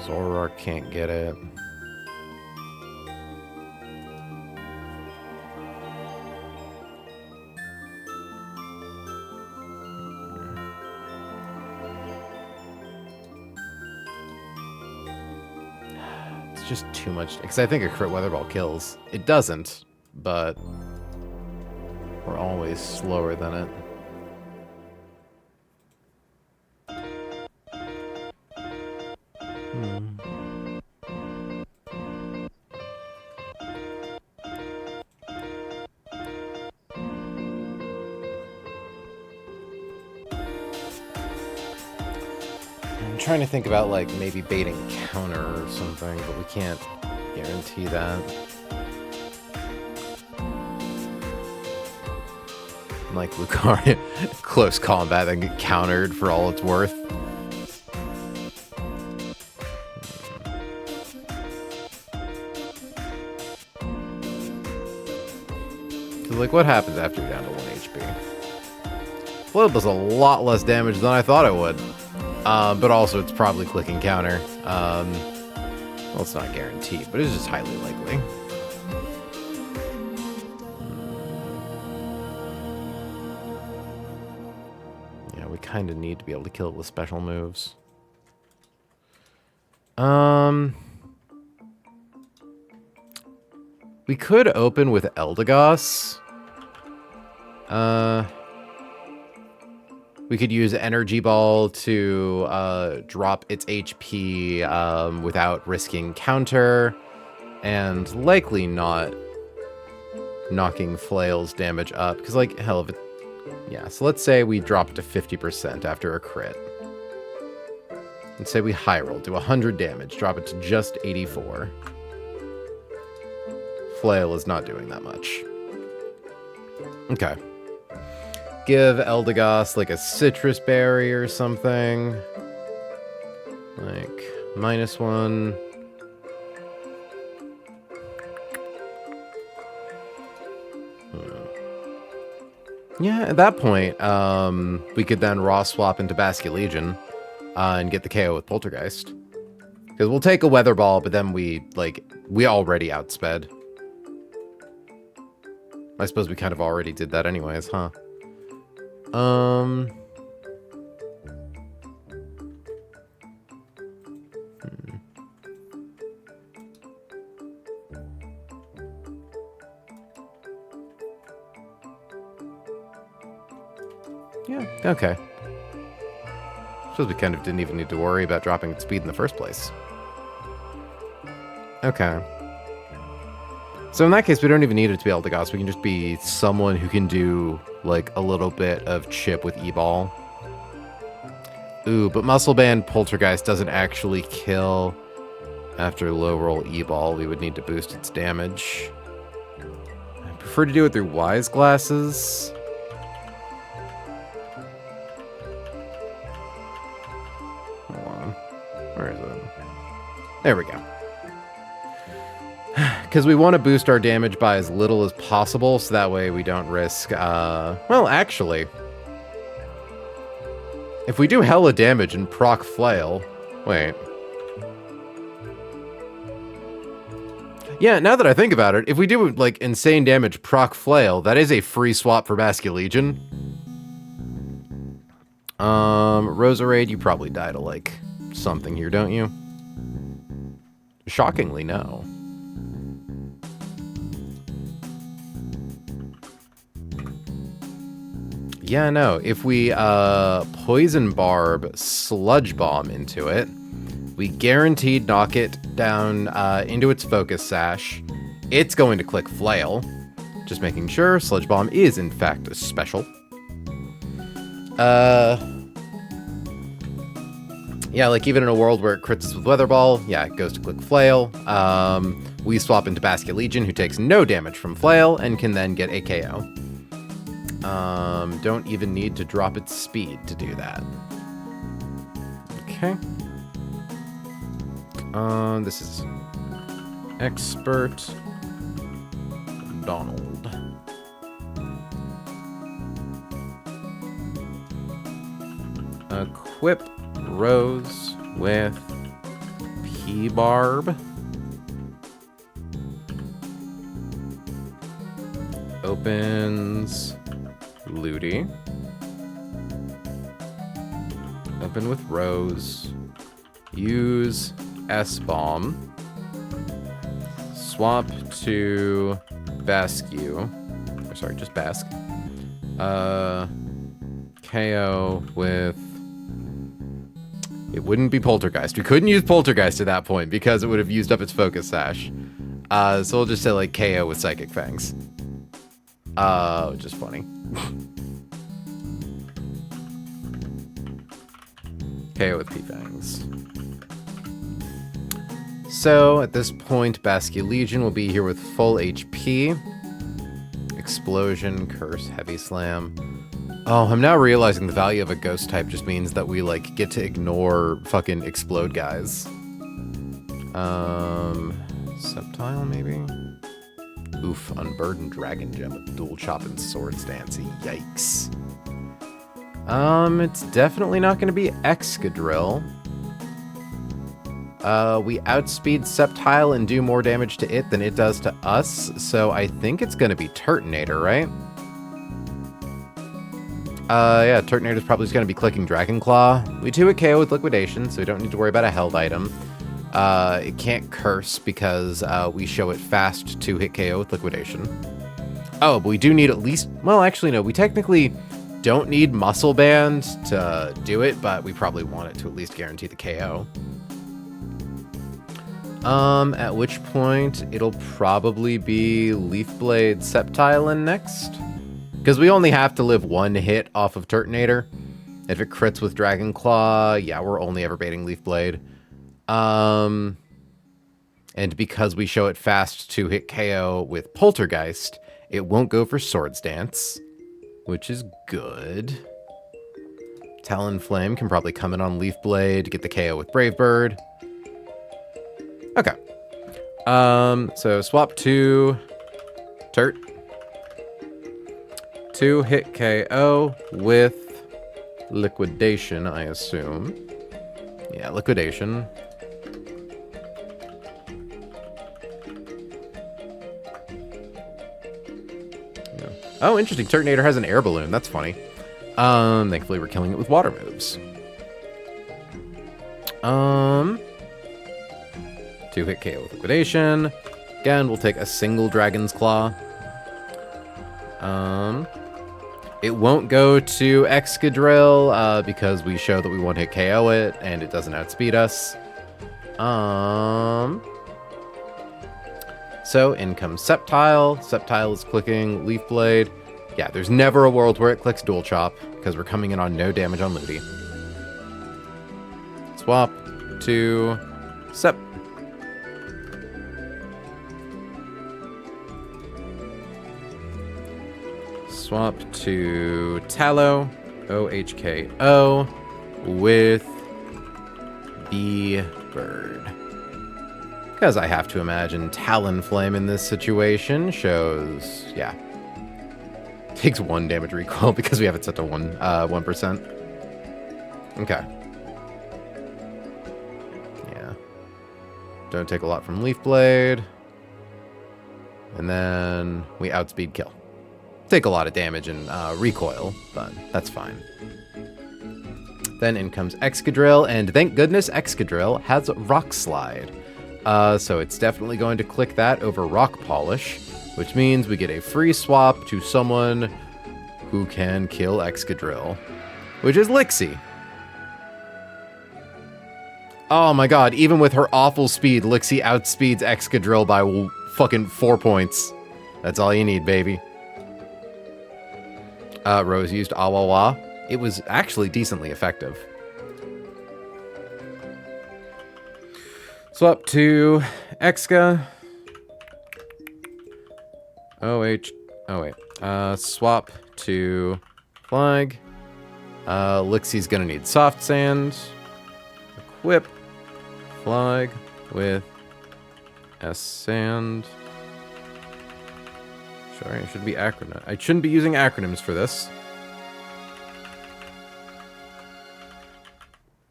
Zoroark can't get it. It's just too much. Because I think a crit Weather Ball kills. It doesn't, but we're always slower than it. I'm trying to think about, like, maybe baiting counter or something, but we can't guarantee that. Like Lucario, close combat, then get countered for all it's worth. So, like, what happens after you're down to 1 HP? Flail does a lot less damage than I thought it would. But also, it's probably clicking counter. Well, it's not guaranteed, but it's just highly likely. Yeah, we kind of need to be able to kill it with special moves. We could open with Eldegoss. We could use Energy Ball to drop its HP without risking counter, and likely not knocking Flail's damage up, because, like, hell of it. Yeah, so let's say we drop it to 50% after a crit. And say we high roll, do 100 damage, drop it to just 84. Flail is not doing that much. Okay. Give Eldegoss, like, a citrus berry or something. Like, -1. Yeah, at that point, we could then raw swap into Basculegion and get the KO with Poltergeist. Because we'll take a Weather Ball, but then we already outsped. I suppose we kind of already did that anyways, huh? Yeah, okay. Suppose we kind of didn't even need to worry about dropping its speed in the first place. Okay. So in that case, we don't even need it to be Eldegoss. We can just be someone who can do, like, a little bit of chip with E-Ball. Ooh, but Muscle Band Poltergeist doesn't actually kill after low roll E-Ball. We would need to boost its damage. I prefer to do it through Wise Glasses. Hold on. Where is it? There we go. Because we want to boost our damage by as little as possible, so that way we don't risk, well, actually, if we do hella damage and proc Flail, wait. Yeah, now that I think about it, if we do, like, insane damage proc Flail, that is a free swap for Basculegion. Roserade, you probably die to, like, something here, don't you? Shockingly, no. Yeah, no. If we Poison Barb Sludge Bomb into it, we guaranteed knock it down into its focus sash. It's going to click Flail. Just making sure Sludge Bomb is, in fact, a special. Yeah, like even in a world where it crits us with Weather Ball, yeah, it goes to click Flail. We swap into Basculegion, who takes no damage from Flail and can then get a KO. Don't even need to drop its speed to do that. Okay. This is Expert Donald. Equip Rose with P-Barb. Opens Ludi. Open with Rose. Use S-Bomb. Swap to Basque. Or sorry, just Basque. KO with... It wouldn't be Poltergeist. We couldn't use Poltergeist at that point because it would have used up its focus sash. So we'll just say like KO with Psychic Fangs. Which is funny. KO with P-Fangs. So, at this point, Basculegion will be here with full HP. Explosion, Curse, Heavy Slam. Oh, I'm now realizing the value of a ghost type just means that we, like, get to ignore fucking explode guys. Sceptile, maybe? Oof, Unburdened Dragon Gem with Dual Chop and Sword Stance. Yikes. It's definitely not going to be Excadrill. We outspeed Sceptile and do more damage to it than it does to us, so I think it's going to be Turtonator, right? Yeah, Turtonator's probably just going to be clicking Dragon Claw. We do a KO with Liquidation, so we don't need to worry about a held item. It can't curse because we show it fast to hit KO with liquidation. Oh, but we do need at least... Well, actually, no. We technically don't need muscle band to do it, but we probably want it to at least guarantee the KO. At which point, it'll probably be Leaf Blade Sceptile next. Because we only have to live one hit off of Turtonator. If it crits with Dragon Claw, yeah, we're only ever baiting Leaf Blade. And because we show it fast to hit KO with Poltergeist, it won't go for Swords Dance, which is good. Talonflame can probably come in on Leaf Blade, get the KO with Brave Bird. Okay. So swap to Turt. 2 hit KO with liquidation, I assume. Yeah, liquidation. Yeah. Oh, interesting. Turtonator has an air balloon. That's funny. Thankfully we're killing it with water moves. 2 hit KO with liquidation. Again, we'll take a single Dragon's Claw. It won't go to Excadrill because we show that we won't hit KO it and it doesn't outspeed us. So in comes Sceptile. Sceptile is clicking Leaf Blade. Yeah, there's never a world where it clicks Dual Chop because we're coming in on no damage on Ludi. Swap to Sep. Swap to Tallow, OHKO, with B-Bird. Because I have to imagine Talonflame in this situation shows, yeah. Takes 1 damage recoil because we have it set to 1%. Okay. Yeah. Don't take a lot from Leaf Blade. And then we outspeed kill. Take a lot of damage and recoil, but that's fine. Then in comes Excadrill, and thank goodness Excadrill has Rock Slide. So it's definitely going to click that over Rock Polish, which means we get a free swap to someone who can kill Excadrill, which is Lixie. Oh my god, even with her awful speed, Lixie outspeeds Excadrill by fucking 4 points. That's all you need, baby. Rose used Awawa. It was actually decently effective. Swap to Exca. Swap to Flag. Lixie's gonna need Soft Sand. Equip Flag with S Sand. Sorry, it should be acronym. I shouldn't be using acronyms for this.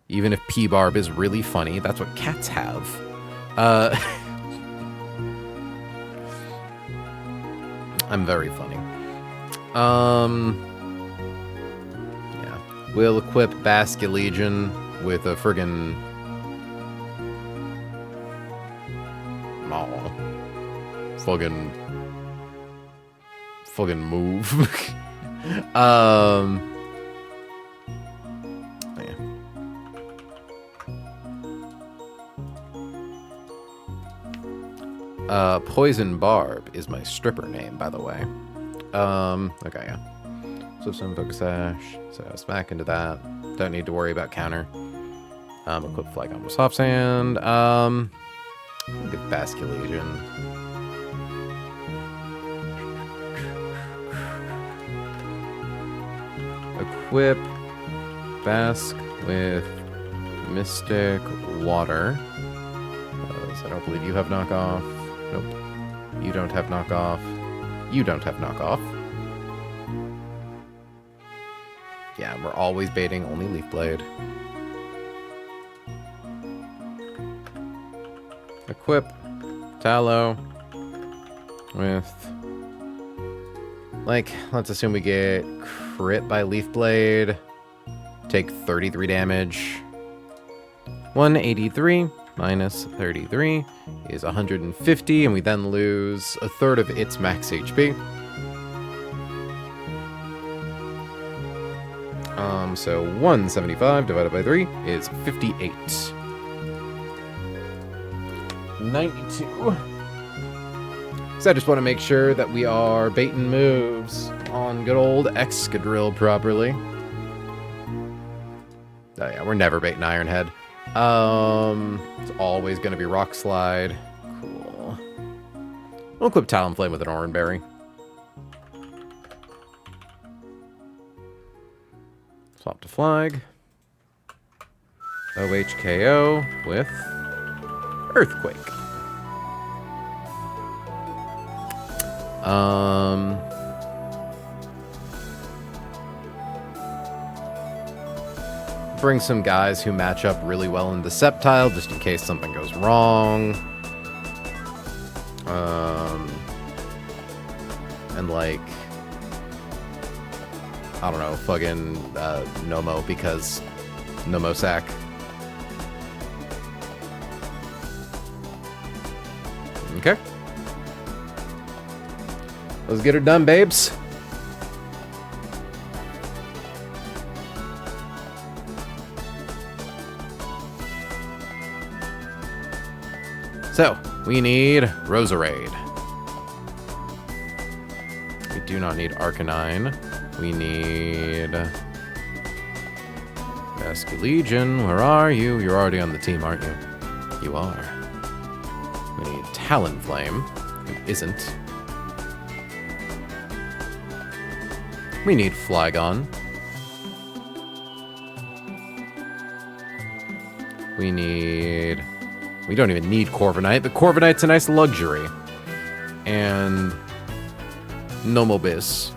Even if P-Barb is really funny, that's what cats have. I'm very funny. Yeah. We'll equip Basculegion with a friggin' fucking move. Yeah. Poison Barb is my stripper name, by the way. Okay, yeah. So some Focus Sash. So smack into that. Don't need to worry about counter. Equip Flygon with Soft Sand. Get Basculegion. Equip Bask with Mystic Water. I don't believe you have knockoff. Nope. You don't have knockoff. You don't have knockoff. Yeah, we're always baiting only Leaf Blade. Equip Tallow with... Like, let's assume we get crit by Leaf Blade. Take 33 damage. 183. minus 33 is 150, and we then lose a third of its max HP. So 175 divided by 3 is 58. 92. So I just want to make sure that we are baiting moves on good old Excadrill properly. Oh yeah, we're never baiting Ironhead. It's always going to be Rock Slide. Cool. We'll equip Talonflame with an Oranberry. Swap to Flag. OHKO with Earthquake. Bring some guys who match up really well in the Sceptile, just in case something goes wrong. And like, I don't know, fucking Nomo, because Nomo sack. Okay. Let's get her done, babes. So, we need Roserade. We do not need Arcanine. We need Basculegion. Where are you? You're already on the team, aren't you? You are. We need Talonflame, who isn't. We need Flygon. We don't even need Corviknight, but Corviknight's a nice luxury. And Nomobis.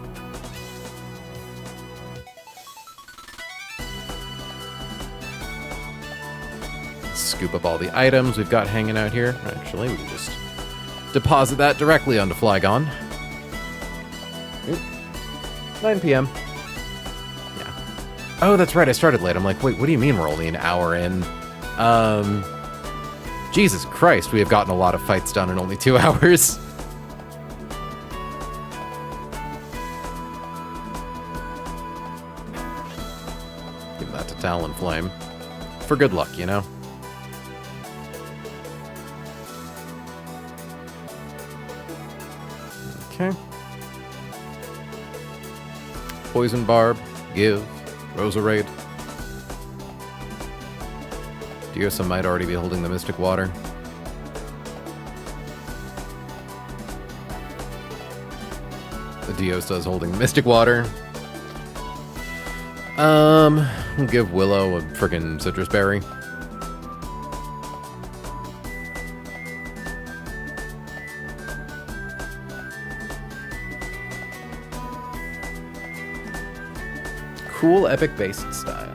Scoop up all the items we've got hanging out here. Actually, we can just deposit that directly onto Flygon. Oop. 9 p.m. Yeah. Oh, that's right, I started late. I'm like, wait, what do you mean we're only an hour in? Jesus Christ, we have gotten a lot of fights done in only 2 hours. Give that to Talonflame. For good luck, you know? Okay. Poison Barb, give, Roserade. Diosa might already be holding the Mystic Water. The Diosa is holding the Mystic Water. We'll give Willow a frickin' Citrus Berry. Cool epic based style.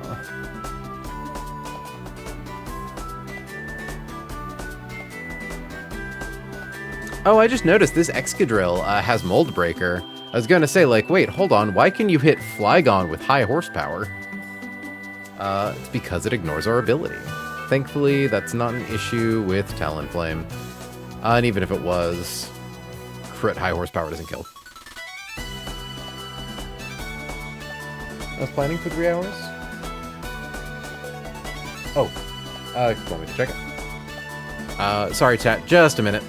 Oh, I just noticed this Excadrill has Mold Breaker. I was gonna say, like, wait, hold on, why can you hit Flygon with high horsepower? It's because it ignores our ability. Thankfully, that's not an issue with Talonflame. And even if it was, crit high horsepower doesn't kill. I was planning for 3 hours? Oh, want me to check it? Sorry, chat, just a minute.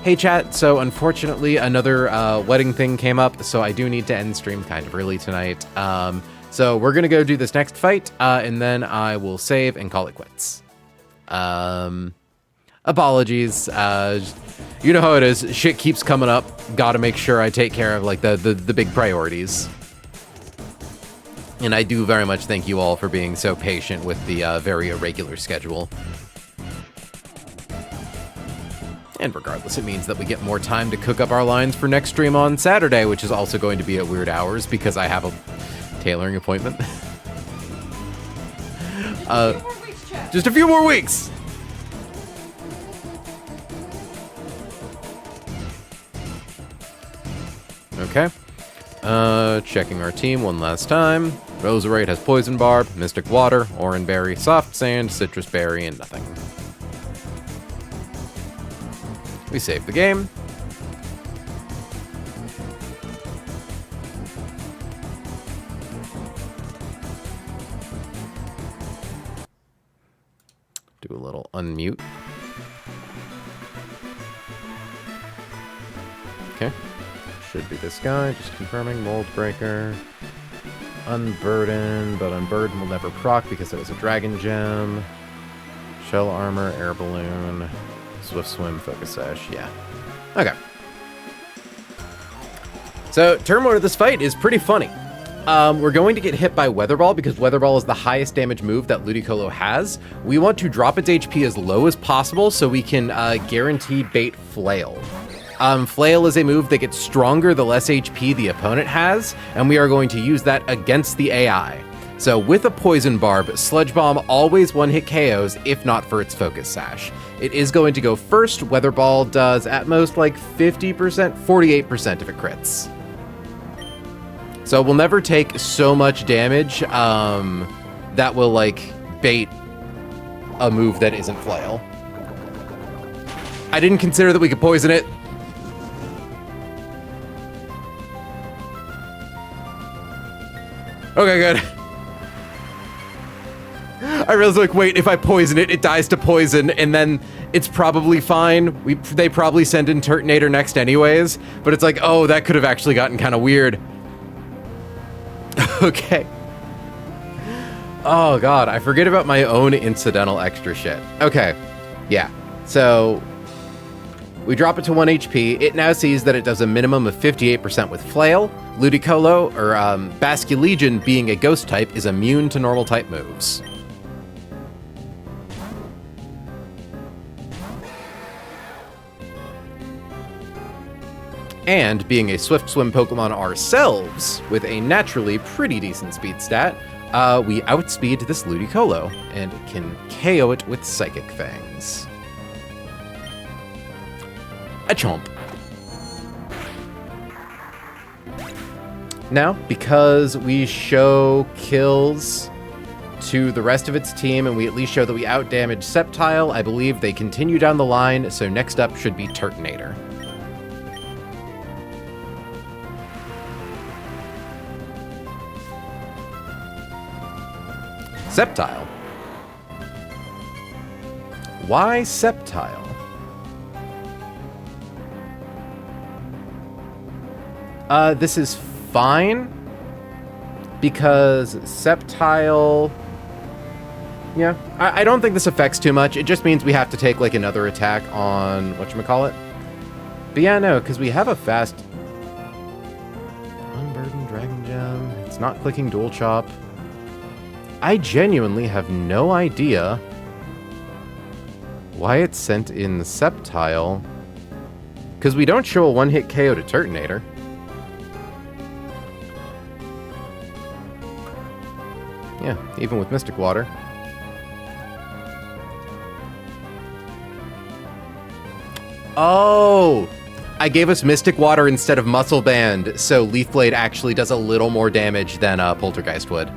Hey chat, so unfortunately another wedding thing came up, so I do need to end stream kind of early tonight. So we're gonna go do this next fight, and then I will save and call it quits. Apologies. You know how it is, shit keeps coming up. Gotta make sure I take care of like the big priorities. And I do very much thank you all for being so patient with the very irregular schedule. And regardless, it means that we get more time to cook up our lines for next stream on Saturday, which is also going to be at weird hours because I have a tailoring appointment. Few more weeks, Chad. Just a few more weeks. Okay. Checking our team one last time. Roserite has Poison Barb, Mystic Water, Oran Berry, Soft Sand, Citrus Berry, and nothing. We save the game. Do a little unmute. Okay. Should be this guy. Just confirming. Mold Breaker. Unburden, but Unburden will never proc because it was a Dragon Gem. Shell Armor, Air Balloon, Swift Swim, Focus Sash. Yeah. Okay. So, turn one of this fight is pretty funny. We're going to get hit by Weather Ball because Weather Ball is the highest damage move that Ludicolo has. We want to drop its HP as low as possible so we can guarantee bait Flail. Flail is a move that gets stronger the less HP the opponent has, and we are going to use that against the AI. So with a Poison Barb, Sludge Bomb always one-hit KOs if not for its Focus Sash. It is going to go first. Weather Ball does at most like 50%, 48% if it crits. So we'll never take so much damage that will like bait a move that isn't Flail. I didn't consider that we could poison it. Okay, good. I was like, wait, if I poison it, it dies to poison, and then it's probably fine. They probably send in Turtonator next anyways, but it's like, oh, that could have actually gotten kind of weird. Okay. Oh, God, I forget about my own incidental extra shit. Okay, yeah, so we drop it to 1 HP. It now sees that it does a minimum of 58% with Flail. Ludicolo, or Basculegion, being a ghost type, is immune to normal type moves. And being a Swift Swim Pokemon ourselves, with a naturally pretty decent speed stat, we outspeed this Ludicolo, and can KO it with Psychic Fangs. A chomp. Now, because we show kills to the rest of its team, and we at least show that we outdamage Sceptile, I believe they continue down the line, so next up should be Turtonator. Sceptile. Why Sceptile? This is fine, because Sceptile... Yeah, I don't think this affects too much. It just means we have to take, like, another attack on whatchamacallit. But yeah, no, because we have a fast... Unburdened Dragon Gem. It's not clicking Dual Chop. I genuinely have no idea why it sent in Sceptile, because we don't show a one-hit KO to Turtonator. Yeah, even with Mystic Water. Oh! I gave us Mystic Water instead of Muscle Band, so Leaf Blade actually does a little more damage than Poltergeist would.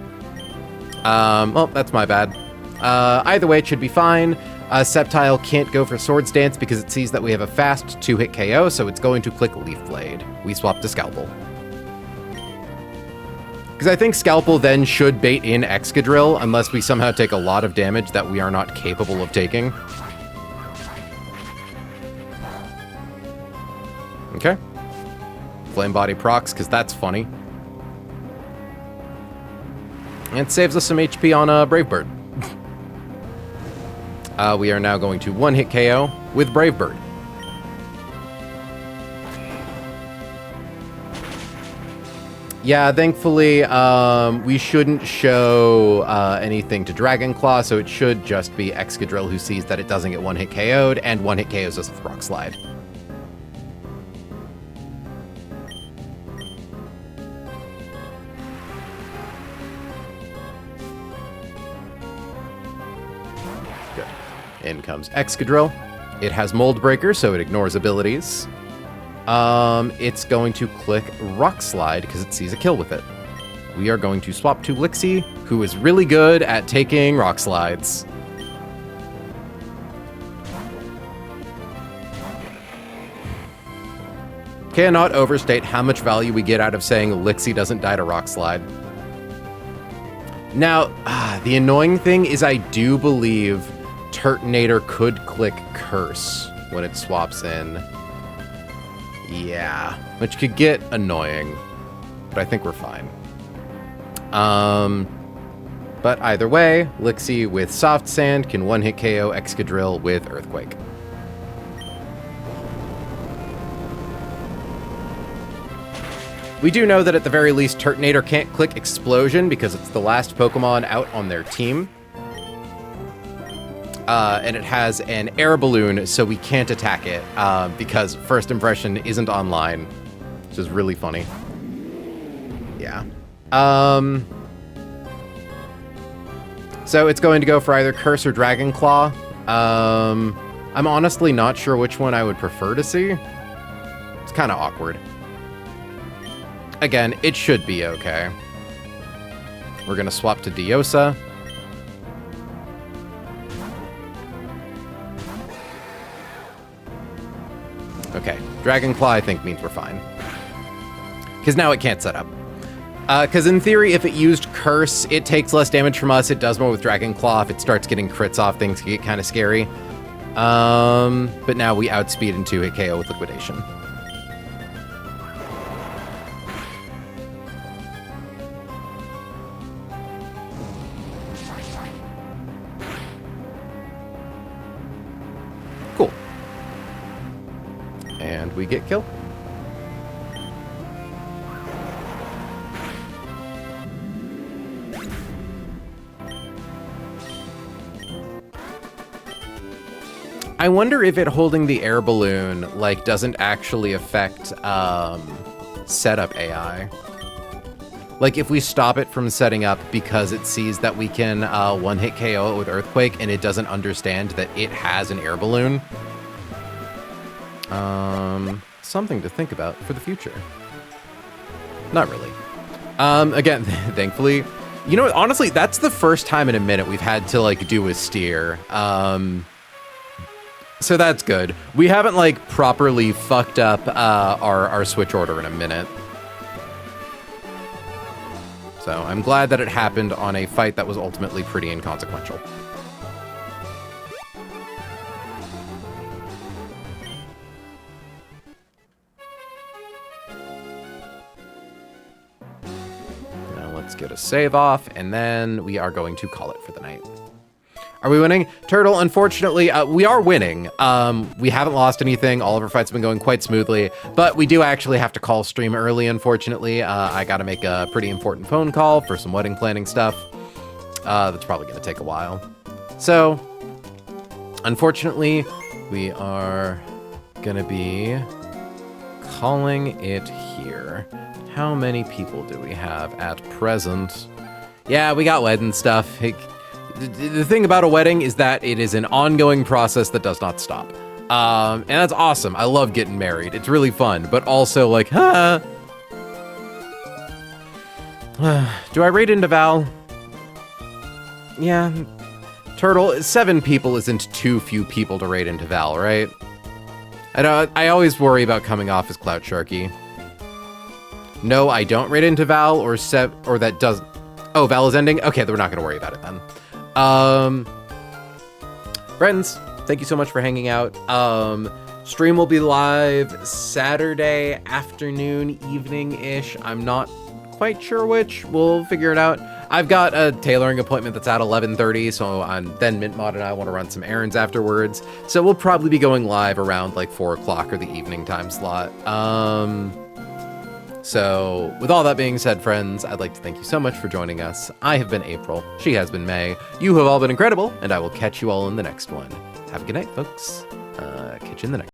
Well, that's my bad. Either way, it should be fine. Sceptile can't go for Swords Dance because it sees that we have a fast 2-hit KO, so it's going to click Leaf Blade. We swap to Scalpel. Because I think Scalpel then should bait in Excadrill, unless we somehow take a lot of damage that we are not capable of taking. Okay. Flame Body procs, because that's funny. And it saves us some HP on Brave Bird. We are now going to one-hit KO with Brave Bird. Yeah, thankfully, we shouldn't show anything to Dragon Claw, so it should just be Excadrill who sees that it doesn't get one-hit KO'd, and one-hit KOs us with Rock Slide. In comes Excadrill. It has Mold Breaker, so it ignores abilities. It's going to click Rock Slide because it sees a kill with it. We are going to swap to Lixie, who is really good at taking Rock Slides. Cannot overstate how much value we get out of saying Lixie doesn't die to Rock Slide. Now, the annoying thing is I do believe Turtonator could click Curse when it swaps in. Yeah, which could get annoying, but I think we're fine. But either way, Lixie with Soft Sand can one-hit KO Excadrill with Earthquake. We do know that at the very least, Turtonator can't click Explosion because it's the last Pokemon out on their team. And it has an air balloon, so we can't attack it because First Impression isn't online, which is really funny. Yeah. So it's going to go for either Curse or Dragon Claw. I'm honestly not sure which one I would prefer to see. It's kind of awkward. Again, it should be okay. We're going to swap to Diosa. Okay, Dragon Claw I think means we're fine. Because now it can't set up. Because in theory, if it used Curse, it takes less damage from us. It does more with Dragon Claw. If it starts getting crits off, things get kind of scary. But now we outspeed and 2-hit KO with Liquidation. Cool. And we get kill. I wonder if it holding the air balloon like doesn't actually affect setup AI. Like if we stop it from setting up because it sees that we can one-hit KO it with Earthquake and it doesn't understand that it has an air balloon. Something to think about for the future. Not really. Again, thankfully, you know what? Honestly, that's the first time in a minute we've had to like do a steer. So that's good. We haven't like properly fucked up our switch order in a minute. So I'm glad that it happened on a fight that was ultimately pretty inconsequential. Now let's get a save off, and then we are going to call it for the night. Are we winning? Turtle, unfortunately, we are winning. We haven't lost anything. All of our fights have been going quite smoothly, but we do actually have to call stream early, unfortunately. I got to make a pretty important phone call for some wedding planning stuff. That's probably going to take a while. So, unfortunately, we are going to be calling it here. How many people do we have at present? Yeah, we got wedding stuff. The thing about a wedding is that it is an ongoing process that does not stop. And that's awesome. I love getting married. It's really fun, but also like, do I raid into Val? Yeah. Turtle, 7 people isn't too few people to raid into Val, right? I always worry about coming off as Clout Sharky. No, I don't raid into Val or that does. Oh, Val is ending? Okay, then we're not gonna worry about it then. Friends, thank you so much for hanging out. Stream will be live Saturday afternoon, evening-ish. I'm not quite sure which. We'll figure it out. I've got a tailoring appointment that's at 11:30, so then Mintmod and I want to run some errands afterwards. So we'll probably be going live around like 4 o'clock or the evening time slot. So, with all that being said, friends, I'd like to thank you so much for joining us. I have been April. She has been May. You have all been incredible, and I will catch you all in the next one. Have a good night, folks. Catch you in the next